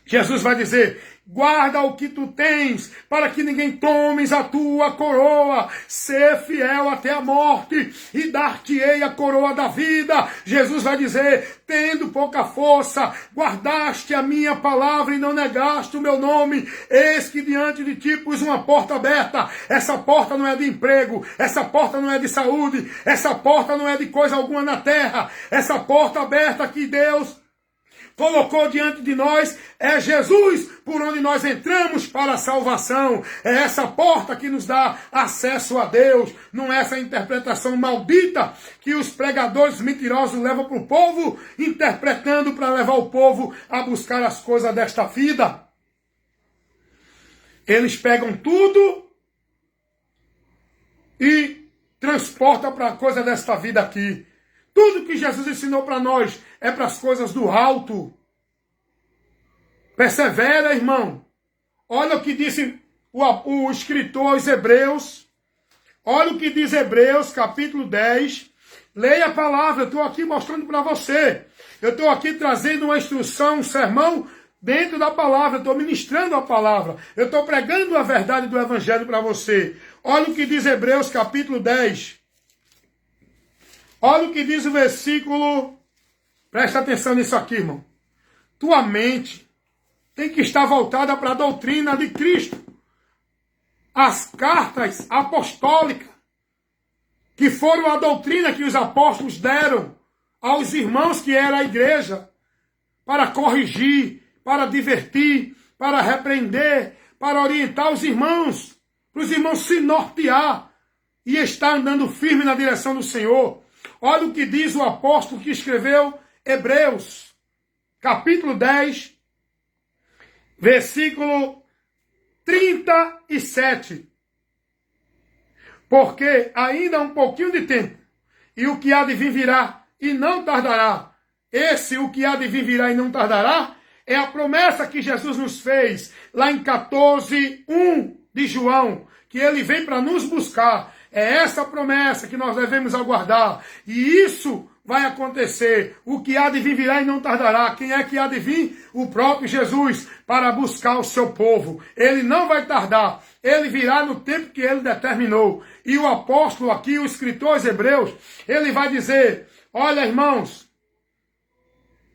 Jesus vai dizer: guarda o que tu tens, para que ninguém tomes a tua coroa. Ser fiel até a morte, e dar-te-ei a coroa da vida. Jesus vai dizer: tendo pouca força, guardaste a minha palavra e não negaste o meu nome. Eis que diante de ti pus uma porta aberta. Essa porta não é de emprego, essa porta não é de saúde, essa porta não é de coisa alguma na terra. Essa porta aberta que Deus colocou diante de nós é Jesus, por onde nós entramos para a salvação. É essa porta que nos dá acesso a Deus. Não é essa interpretação maldita que os pregadores mentirosos levam para o povo, interpretando para levar o povo a buscar as coisas desta vida. Eles pegam tudo e transportam para a coisa desta vida aqui. Tudo que Jesus ensinou para nós é para as coisas do alto. Persevera, irmão. Olha o que disse o escritor aos Hebreus. Olha o que diz Hebreus, capítulo 10. Leia a palavra, eu estou aqui mostrando para você. Eu estou aqui trazendo uma instrução, um sermão dentro da palavra. Eu estou ministrando a palavra. Eu estou pregando a verdade do Evangelho para você. Olha o que diz Hebreus, capítulo 10. Olha o que diz o versículo. Presta atenção nisso aqui, irmão. Tua mente tem que estar voltada para a doutrina de Cristo. As cartas apostólicas, que foram a doutrina que os apóstolos deram aos irmãos que era a igreja, para corrigir, para divertir, para repreender, para orientar os irmãos, para os irmãos se nortear e estar andando firme na direção do Senhor. Olha o que diz o apóstolo que escreveu Hebreus, capítulo 10, versículo 37. Porque ainda há um pouquinho de tempo, e o que há de vir virá, e não tardará. Esse o que há de vir virá e não tardará, é a promessa que Jesus nos fez, lá em 14:1 de João, que ele vem para nos buscar. É essa promessa que nós devemos aguardar. E isso vai acontecer. O que há de vir virá e não tardará. Quem é que há de vir? O próprio Jesus, para buscar o seu povo. Ele não vai tardar. Ele virá no tempo que ele determinou. E o apóstolo aqui, o escritor aos Hebreus, ele vai dizer: olha, irmãos,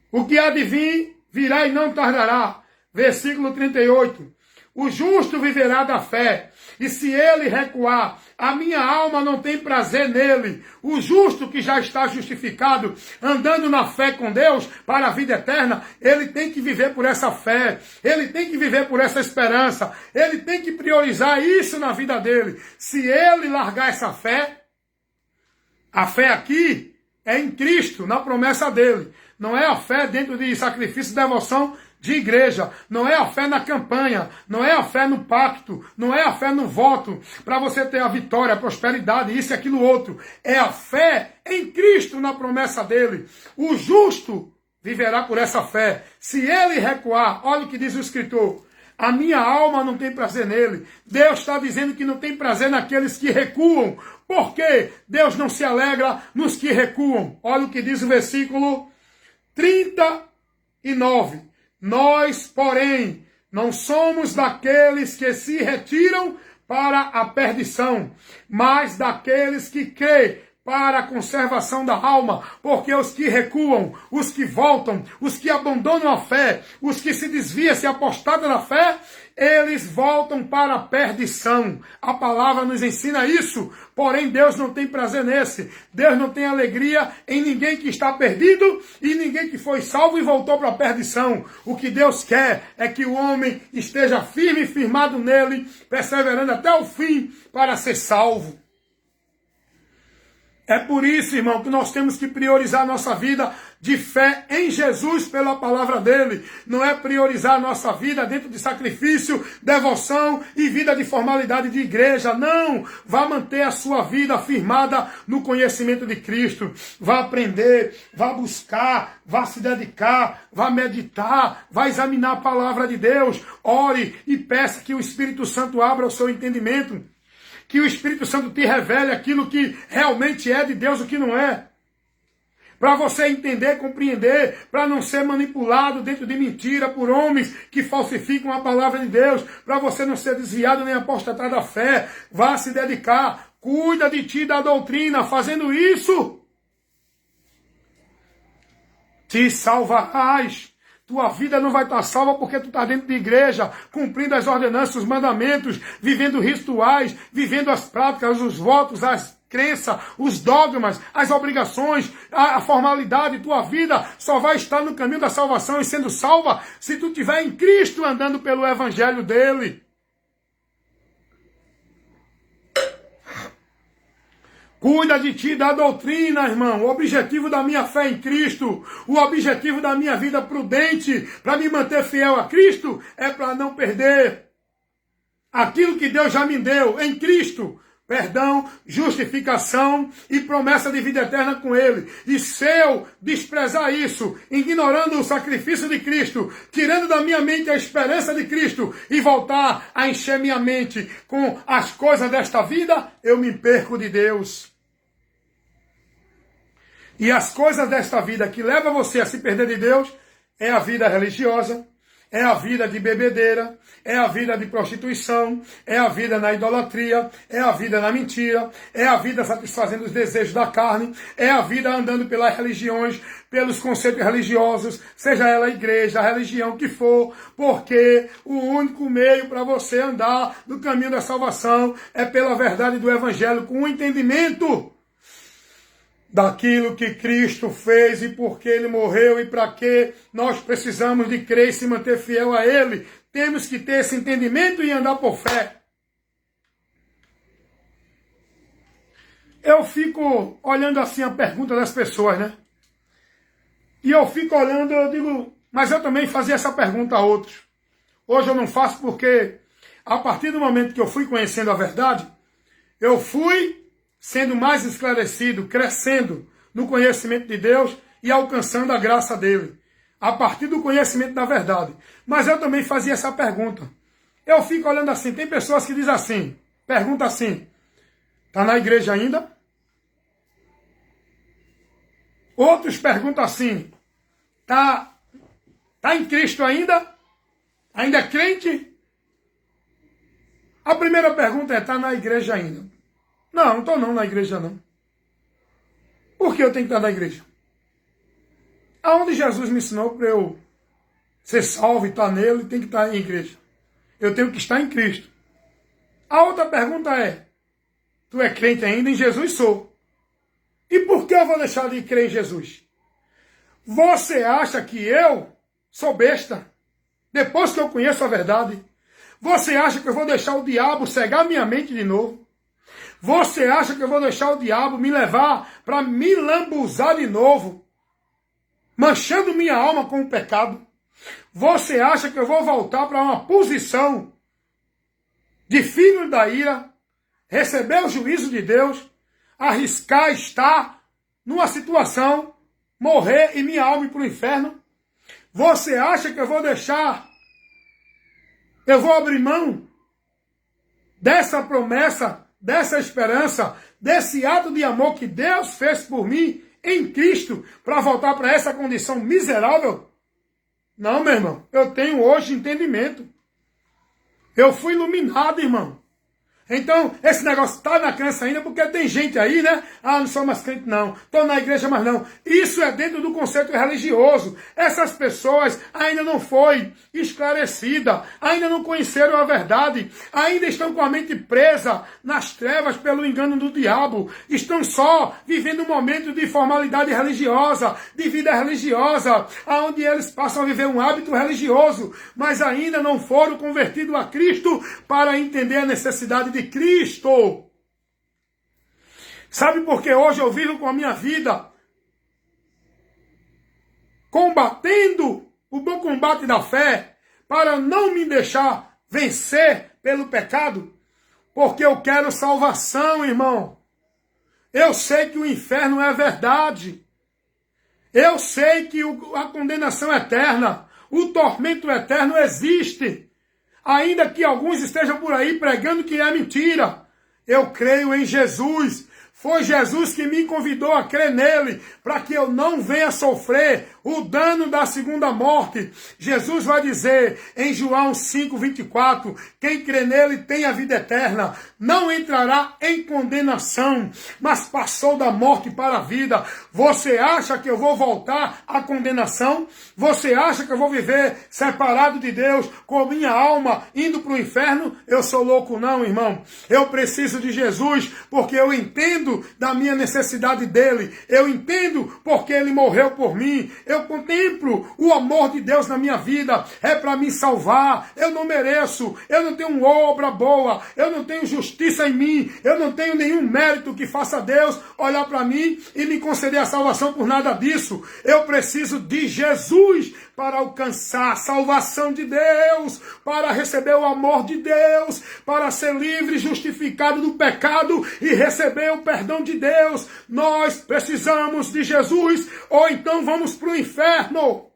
o que há de vir virá e não tardará. Versículo 38. O justo viverá da fé, e se ele recuar, a minha alma não tem prazer nele. O justo que já está justificado, andando na fé com Deus para a vida eterna, ele tem que viver por essa fé, ele tem que viver por essa esperança, ele tem que priorizar isso na vida dele. Se ele largar essa fé, a fé aqui é em Cristo, na promessa dele. Não é a fé dentro de sacrifício e devoção de igreja, não é a fé na campanha, não é a fé no pacto, não é a fé no voto, para você ter a vitória, a prosperidade, isso e aquilo outro. É a fé em Cristo, na promessa dele. O justo viverá por essa fé. Se ele recuar, olha o que diz o escritor: a minha alma não tem prazer nele. Deus está dizendo que não tem prazer naqueles que recuam. Por quê? Deus não se alegra nos que recuam. Olha o que diz o versículo 39. Nós, porém, não somos daqueles que se retiram para a perdição, mas daqueles que crêem para a conservação da alma, porque os que recuam, os que voltam, os que abandonam a fé, os que se desviam, se apostatam da fé, eles voltam para a perdição. A palavra nos ensina isso, porém Deus não tem prazer nesse. Deus não tem alegria em ninguém que está perdido e ninguém que foi salvo e voltou para a perdição. O que Deus quer é que o homem esteja firme e firmado nele, perseverando até o fim para ser salvo. É por isso, irmão, que nós temos que priorizar a nossa vida de fé em Jesus pela palavra dele. Não é priorizar a nossa vida dentro de sacrifício, devoção e vida de formalidade de igreja. Não! Vá manter a sua vida firmada no conhecimento de Cristo. Vá aprender, vá buscar, vá se dedicar, vá meditar, vá examinar a palavra de Deus. Ore e peça que o Espírito Santo abra o seu entendimento. Que o Espírito Santo te revele aquilo que realmente é de Deus, o que não é. Para você entender, compreender, para não ser manipulado dentro de mentira por homens que falsificam a palavra de Deus, para você não ser desviado nem apostatar da fé. Vá se dedicar, cuida de ti, da doutrina, fazendo isso, te salvarás. Tua vida não vai estar salva porque tu está dentro de igreja, cumprindo as ordenanças, os mandamentos, vivendo rituais, vivendo as práticas, os votos, as crenças, os dogmas, as obrigações, a formalidade. Tua vida só vai estar no caminho da salvação e sendo salva se tu estiver em Cristo andando pelo evangelho dele. Cuida de ti, da doutrina, irmão. O objetivo da minha fé em Cristo, o objetivo da minha vida prudente, para me manter fiel a Cristo, é para não perder aquilo que Deus já me deu em Cristo. Perdão, justificação e promessa de vida eterna com Ele. E se eu desprezar isso, ignorando o sacrifício de Cristo, tirando da minha mente a esperança de Cristo e voltar a encher minha mente com as coisas desta vida, eu me perco de Deus. E as coisas desta vida que leva você a se perder de Deus é a vida religiosa, é a vida de bebedeira, é a vida de prostituição, é a vida na idolatria, é a vida na mentira, é a vida satisfazendo os desejos da carne, é a vida andando pelas religiões, pelos conceitos religiosos, seja ela a igreja, a religião que for, porque o único meio para você andar no caminho da salvação é pela verdade do evangelho, com o entendimento daquilo que Cristo fez e por que Ele morreu e para que nós precisamos de crer e se manter fiel a Ele. Temos que ter esse entendimento e andar por fé. Eu fico olhando assim a pergunta das pessoas, né? E eu fico olhando, eu digo, mas eu também fazia essa pergunta a outros. Hoje eu não faço porque a partir do momento que eu fui conhecendo a verdade, eu fui sendo mais esclarecido, crescendo no conhecimento de Deus e alcançando a graça dele, a partir do conhecimento da verdade. Mas eu também fazia essa pergunta. Eu fico olhando assim, tem pessoas que dizem assim, pergunta assim, está na igreja ainda? Outros perguntam assim, tá em Cristo ainda? Ainda é crente? A primeira pergunta é, está na igreja ainda? Não estou não na igreja não. Por que eu tenho que estar na igreja? Aonde Jesus me ensinou para eu ser salvo e estar nele, tem que estar em igreja. Eu tenho que estar em Cristo. A outra pergunta é, tu é crente ainda? Em Jesus sou. E por que eu vou deixar de crer em Jesus? Você acha que eu sou besta? Depois que eu conheço a verdade, você acha que eu vou deixar o diabo cegar minha mente de novo? Você acha que eu vou deixar o diabo me levar para me lambuzar de novo, manchando minha alma com o pecado? Você acha que eu vou voltar para uma posição de filho da ira, receber o juízo de Deus, arriscar estar numa situação, morrer e minha alma ir para o inferno? Você acha que eu vou deixar, eu vou abrir mão dessa promessa, dessa esperança, desse ato de amor que Deus fez por mim em Cristo, para voltar para essa condição miserável? Não, meu irmão, eu tenho hoje entendimento. Eu fui iluminado, irmão. Então, esse negócio está na crença ainda, porque tem gente aí, né? Ah, não sou mais crente, não. Estou na igreja, mas não. Isso é dentro do conceito religioso. Essas pessoas ainda não foi esclarecida, ainda não conheceram a verdade, ainda estão com a mente presa nas trevas pelo engano do diabo. Estão só vivendo um momento de formalidade religiosa, de vida religiosa, onde eles passam a viver um hábito religioso, mas ainda não foram convertidos a Cristo para entender a necessidade de Cristo. Sabe por que hoje eu vivo com a minha vida combatendo o bom combate da fé para não me deixar vencer pelo pecado? Porque eu quero salvação, irmão. Eu sei que o inferno é verdade. Eu sei que a condenação eterna, o tormento eterno existe. Ainda que alguns estejam por aí pregando que é mentira. Eu creio em Jesus. Foi Jesus que me convidou a crer nele, para que eu não venha sofrer o dano da segunda morte. Jesus vai dizer em João 5:24, quem crê nele tem a vida eterna, não entrará em condenação, mas passou da morte para a vida. Você acha que eu vou voltar à condenação? Você acha que eu vou viver separado de Deus, com minha alma indo para o inferno? Eu sou louco não, irmão. Eu preciso de Jesus, porque eu entendo da minha necessidade dele. Eu entendo porque ele morreu por mim. Eu contemplo o amor de Deus na minha vida. É para me salvar. Eu não mereço. Eu não tenho obra boa. Eu não tenho justiça em mim. Eu não tenho nenhum mérito que faça Deus olhar para mim e me conceder a salvação por nada disso. Eu preciso de Jesus para alcançar a salvação de Deus, para receber o amor de Deus, para ser livre, justificado do pecado e receber o perdão de Deus. Nós precisamos de Jesus, ou então vamos para o inferno.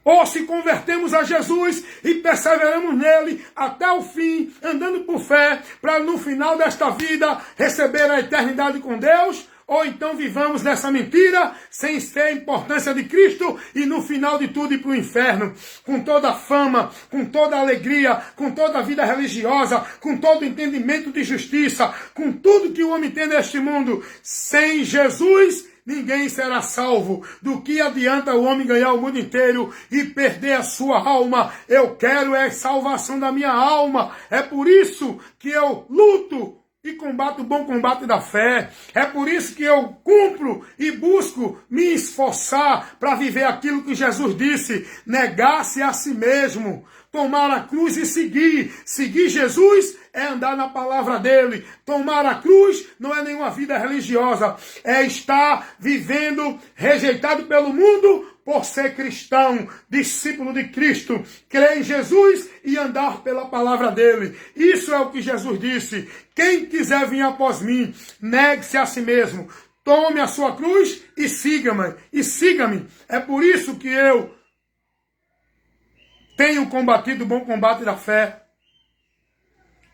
Ou se convertemos a Jesus e perseveramos nele até o fim, andando por fé, para no final desta vida receber a eternidade com Deus, ou então vivamos nessa mentira, sem ser a importância de Cristo, e no final de tudo ir para o inferno, com toda a fama, com toda a alegria, com toda a vida religiosa, com todo o entendimento de justiça, com tudo que o homem tem neste mundo. Sem Jesus, ninguém será salvo. Do que adianta o homem ganhar o mundo inteiro e perder a sua alma? Eu quero é salvação da minha alma. É por isso que eu luto e combato o bom combate da fé. É por isso que eu cumpro e busco me esforçar para viver aquilo que Jesus disse: negar-se a si mesmo, tomar a cruz e seguir. Seguir Jesus é andar na palavra dele. Tomar a cruz não é nenhuma vida religiosa, é estar vivendo rejeitado pelo mundo por ser cristão, discípulo de Cristo, crer em Jesus e andar pela palavra dele. Isso é o que Jesus disse: quem quiser vir após mim, negue-se a si mesmo, tome a sua cruz e siga-me. E siga-me. É por isso que eu tenho combatido o bom combate da fé,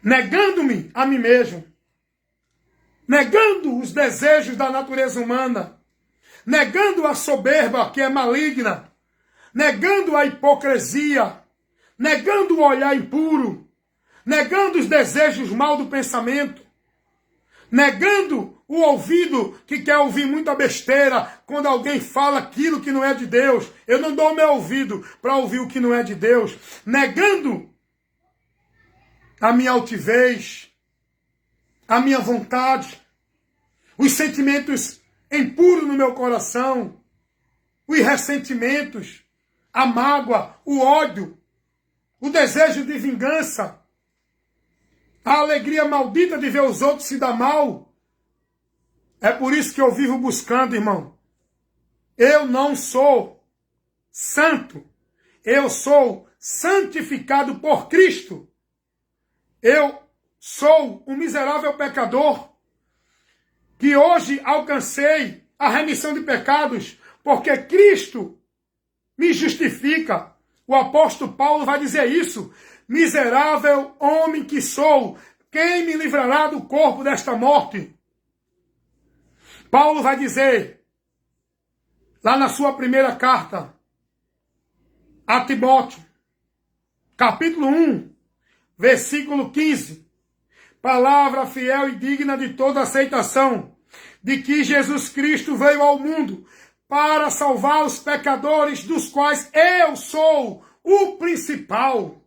negando-me a mim mesmo, negando os desejos da natureza humana, negando a soberba que é maligna, negando a hipocrisia, negando o olhar impuro, negando os desejos mal do pensamento, negando o ouvido que quer ouvir muita besteira quando alguém fala aquilo que não é de Deus. Eu não dou meu ouvido para ouvir o que não é de Deus. Negando a minha altivez, a minha vontade, os sentimentos impuros no meu coração, os ressentimentos, a mágoa, o ódio, o desejo de vingança, a alegria maldita de ver os outros se dar mal. É por isso que eu vivo buscando, irmão. Eu não sou santo. Eu sou santificado por Cristo. Eu sou um miserável pecador que hoje alcancei a remissão de pecados porque Cristo me justifica. O apóstolo Paulo vai dizer isso: miserável homem que sou, quem me livrará do corpo desta morte? Paulo vai dizer, lá na sua primeira carta a Timóteo, capítulo 1, versículo 15, palavra fiel e digna de toda aceitação, de que Jesus Cristo veio ao mundo para salvar os pecadores, dos quais eu sou o principal.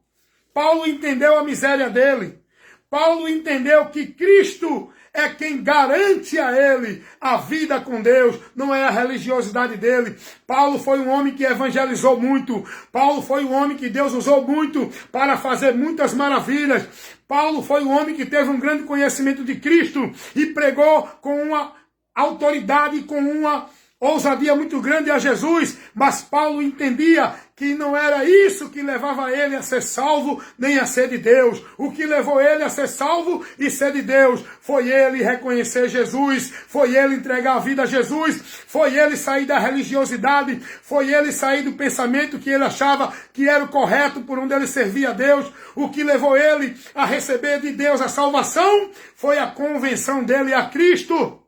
Paulo entendeu a miséria dele. Paulo entendeu que Cristo é quem garante a ele a vida com Deus, não é a religiosidade dele. Paulo foi um homem que evangelizou muito. Paulo foi um homem que Deus usou muito para fazer muitas maravilhas. Paulo foi um homem que teve um grande conhecimento de Cristo e pregou com uma autoridade, com uma ousadia muito grande a Jesus, mas Paulo entendia que não era isso que levava ele a ser salvo, nem a ser de Deus. O que levou ele a ser salvo e ser de Deus foi ele reconhecer Jesus, foi ele entregar a vida a Jesus, foi ele sair da religiosidade, foi ele sair do pensamento que ele achava que era o correto por onde ele servia a Deus. O que levou ele a receber de Deus a salvação foi a convenção dele a Cristo.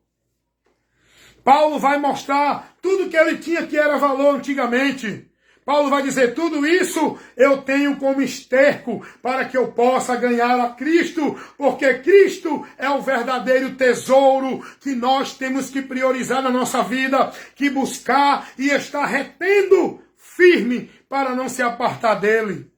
Paulo vai mostrar tudo que ele tinha que era valor antigamente. Paulo vai dizer, tudo isso eu tenho como esterco para que eu possa ganhar a Cristo, porque Cristo é o verdadeiro tesouro que nós temos que priorizar na nossa vida, que buscar e estar retendo firme para não se apartar dele.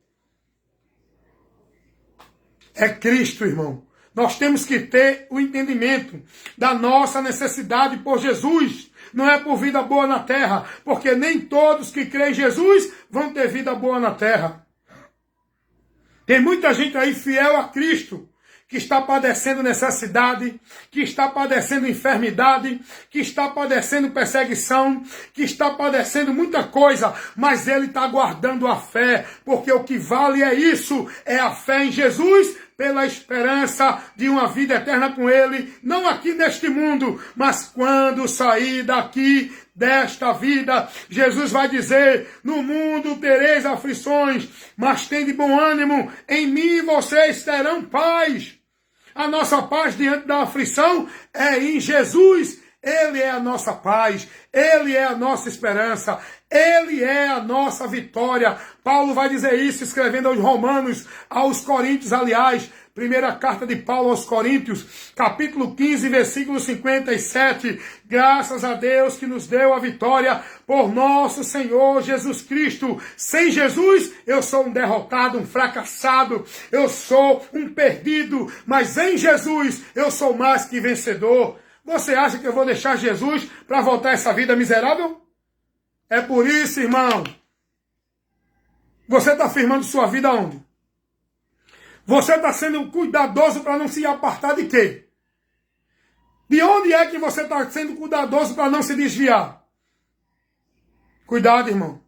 É Cristo, irmão. Nós temos que ter o entendimento da nossa necessidade por Jesus. Não é por vida boa na terra, porque nem todos que creem em Jesus vão ter vida boa na terra. Tem muita gente aí fiel a Cristo, que está padecendo necessidade, que está padecendo enfermidade, que está padecendo perseguição, que está padecendo muita coisa, mas ele está guardando a fé, porque o que vale é isso, é a fé em Jesus, pela esperança de uma vida eterna com ele, não aqui neste mundo, mas quando sair daqui desta vida, Jesus vai dizer, no mundo tereis aflições, mas tende bom ânimo, em mim vocês terão paz. A nossa paz diante da aflição é em Jesus. Ele é a nossa paz, Ele é a nossa esperança, Ele é a nossa vitória. Paulo vai dizer isso escrevendo aos Romanos, aos Coríntios, aliás, primeira carta de Paulo aos Coríntios, capítulo 15, versículo 57. Graças a Deus que nos deu a vitória por nosso Senhor Jesus Cristo. Sem Jesus, eu sou um derrotado, um fracassado, eu sou um perdido, mas em Jesus, eu sou mais que vencedor. Você acha que eu vou deixar Jesus para voltar a essa vida miserável? É por isso, irmão. Você está firmando sua vida onde? Você está sendo cuidadoso para não se apartar de quê? De onde é que você está sendo cuidadoso para não se desviar? Cuidado, irmão.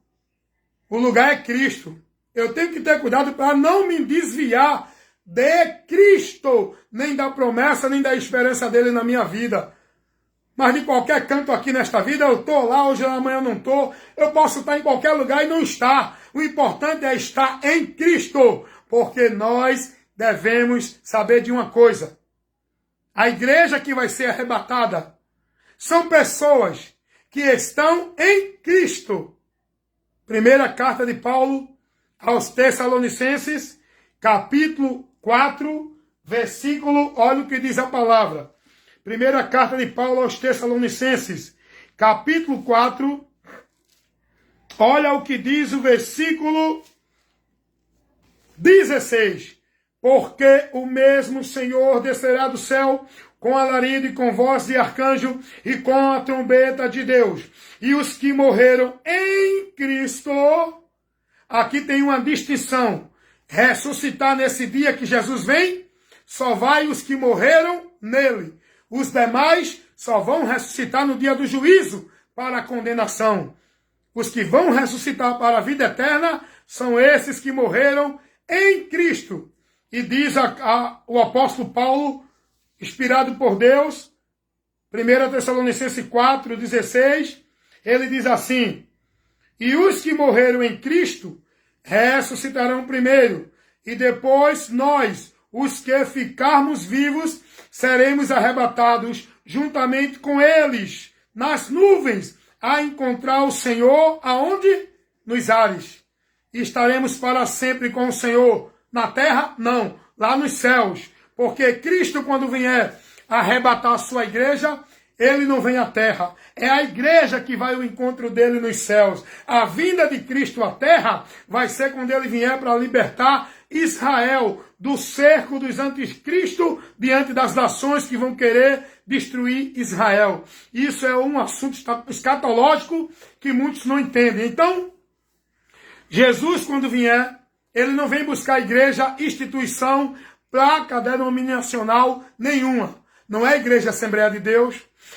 O lugar é Cristo. Eu tenho que ter cuidado para não me desviar de Cristo, nem da promessa, nem da esperança dele na minha vida. Mas de qualquer canto aqui nesta vida, eu estou lá, hoje amanhã eu não estou, eu posso estar em qualquer lugar e não estar. O importante é estar em Cristo, porque nós devemos saber de uma coisa. A igreja que vai ser arrebatada são pessoas que estão em Cristo. Primeira carta de Paulo aos Tessalonicenses, capítulo 4, versículo, olha o que diz a palavra. Primeira carta de Paulo aos Tessalonicenses, capítulo 4, olha o que diz o versículo 16. Porque o mesmo Senhor descerá do céu com alarido e com voz de arcanjo e com a trombeta de Deus. E os que morreram em Cristo, aqui tem uma distinção. Ressuscitar nesse dia que Jesus vem, só vai os que morreram nele. Os demais só vão ressuscitar no dia do juízo para a condenação. Os que vão ressuscitar para a vida eterna são esses que morreram em Cristo. E diz o apóstolo Paulo, inspirado por Deus, 1 Tessalonicenses 4, 16, ele diz assim, e os que morreram em Cristo ressuscitarão primeiro, e depois nós, os que ficarmos vivos, seremos arrebatados juntamente com eles, nas nuvens, a encontrar o Senhor, aonde? Nos ares. E estaremos para sempre com o Senhor. Na terra, não. Lá nos céus. Porque Cristo, quando vier arrebatar a sua igreja, ele não vem à terra. É a igreja que vai ao encontro dele nos céus. A vinda de Cristo à terra vai ser quando ele vier para libertar Israel do cerco dos anticristo diante das nações que vão querer destruir Israel. Isso é um assunto escatológico que muitos não entendem. Então, Jesus, quando vier, ele não vem buscar a igreja, instituição, placa denominacional nenhuma. Não é a Igreja Assembleia de Deus,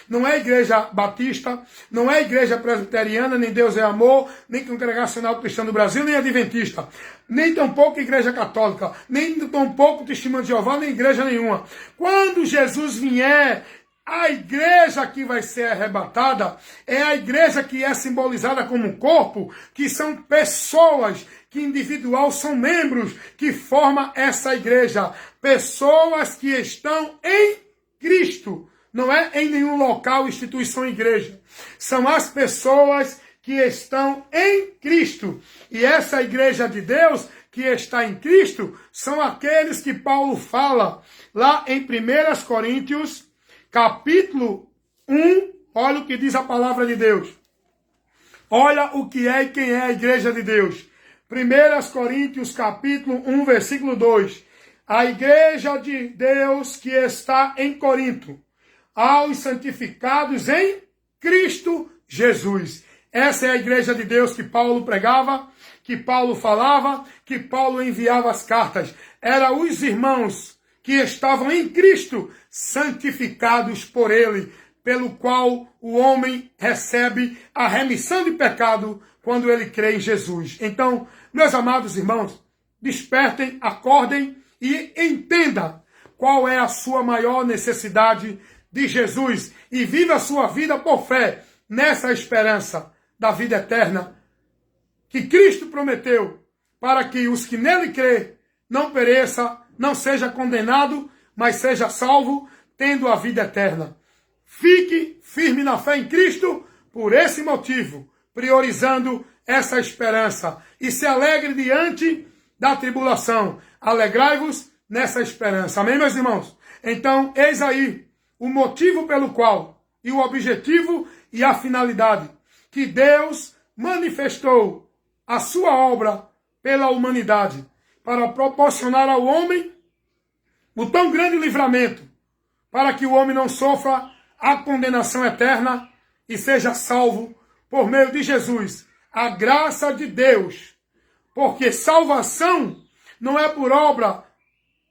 não é a Igreja Batista, não é a Igreja Presbiteriana, nem Deus é Amor, nem Congregacional Cristã do Brasil, nem Adventista, nem tampouco Igreja Católica, nem tampouco Testemunho de Jeová, nem igreja nenhuma. Quando Jesus vier, a igreja que vai ser arrebatada é a igreja que é simbolizada como um corpo, que são pessoas, que individual são membros que formam essa igreja. Pessoas que estão em Cristo. Não é em nenhum local, instituição, igreja. São as pessoas que estão em Cristo. E essa igreja de Deus que está em Cristo são aqueles que Paulo fala lá em 1 Coríntios, capítulo 1, olha o que diz a palavra de Deus. Olha o que é e quem é a igreja de Deus. 1 Coríntios, capítulo 1, versículo 2. A igreja de Deus que está em Corinto, aos santificados em Cristo Jesus. Essa é a igreja de Deus que Paulo pregava, que Paulo falava, que Paulo enviava as cartas. Eram os irmãos que estavam em Cristo, santificados por ele, pelo qual o homem recebe a remissão de pecado quando ele crê em Jesus. Então, meus amados irmãos, despertem, acordem e entenda qual é a sua maior necessidade de Jesus e viva a sua vida por fé nessa esperança da vida eterna que Cristo prometeu para que os que nele crê não pereça, não seja condenado, mas seja salvo, tendo a vida eterna. Fique firme na fé em Cristo por esse motivo, priorizando essa esperança e se alegre diante da tribulação. Alegrai-vos nessa esperança. Amém, meus irmãos? Então, eis aí o motivo pelo qual, e o objetivo e a finalidade, que Deus manifestou a sua obra pela humanidade, para proporcionar ao homem o tão grande livramento, para que o homem não sofra a condenação eterna e seja salvo por meio de Jesus. A graça de Deus, porque salvação não é por obra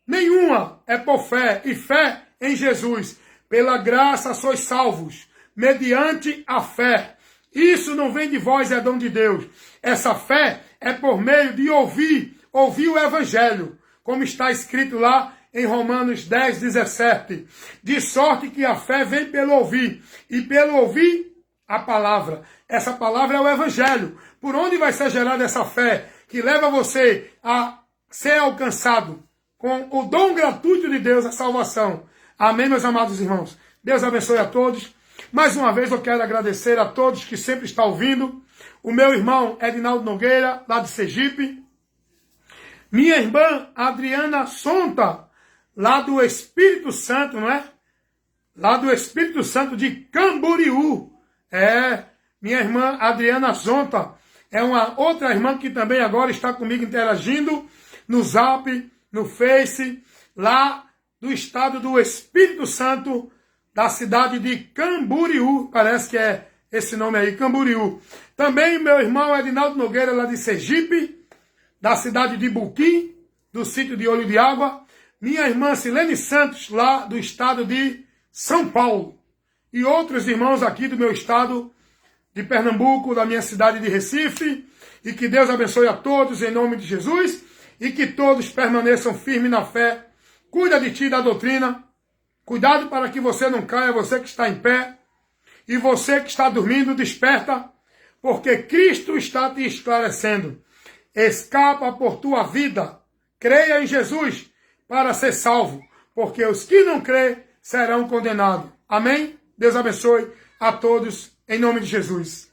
nenhuma, é por fé, e fé em Jesus. Pela graça sois salvos, mediante a fé. Isso não vem de vós, é dom de Deus. Essa fé é por meio de ouvir o Evangelho, como está escrito lá em Romanos 10, 17. De sorte que a fé vem pelo ouvir, e pelo ouvir a palavra. Essa palavra é o Evangelho. Por onde vai ser gerada essa fé que leva você a ser alcançado com o dom gratuito de Deus, a salvação? Amém, meus amados irmãos? Deus abençoe a todos. Mais uma vez eu quero agradecer a todos que sempre estão ouvindo. O meu irmão Edinaldo Nogueira, lá de Sergipe. Minha irmã Adriana Sonta, lá do Espírito Santo, não é? Lá do Espírito Santo de Camboriú. Minha irmã Adriana Sonta é uma outra irmã que também agora está comigo interagindo no Zap, no Face, lá do estado do Espírito Santo, da cidade de Camboriú, parece que é esse nome aí, Camboriú. Também meu irmão Edinaldo Nogueira, lá de Sergipe, da cidade de Buquim, do sítio de Olho de Água. Minha irmã Silene Santos, lá do estado de São Paulo. E outros irmãos aqui do meu estado de Pernambuco, da minha cidade de Recife. E que Deus abençoe a todos em nome de Jesus. E que todos permaneçam firmes na fé. Cuida de ti, da doutrina. Cuidado para que você não caia, você que está em pé. E você que está dormindo, desperta. Porque Cristo está te esclarecendo. Escapa por tua vida. Creia em Jesus para ser salvo. Porque os que não crêem serão condenados. Amém? Deus abençoe a todos em nome de Jesus.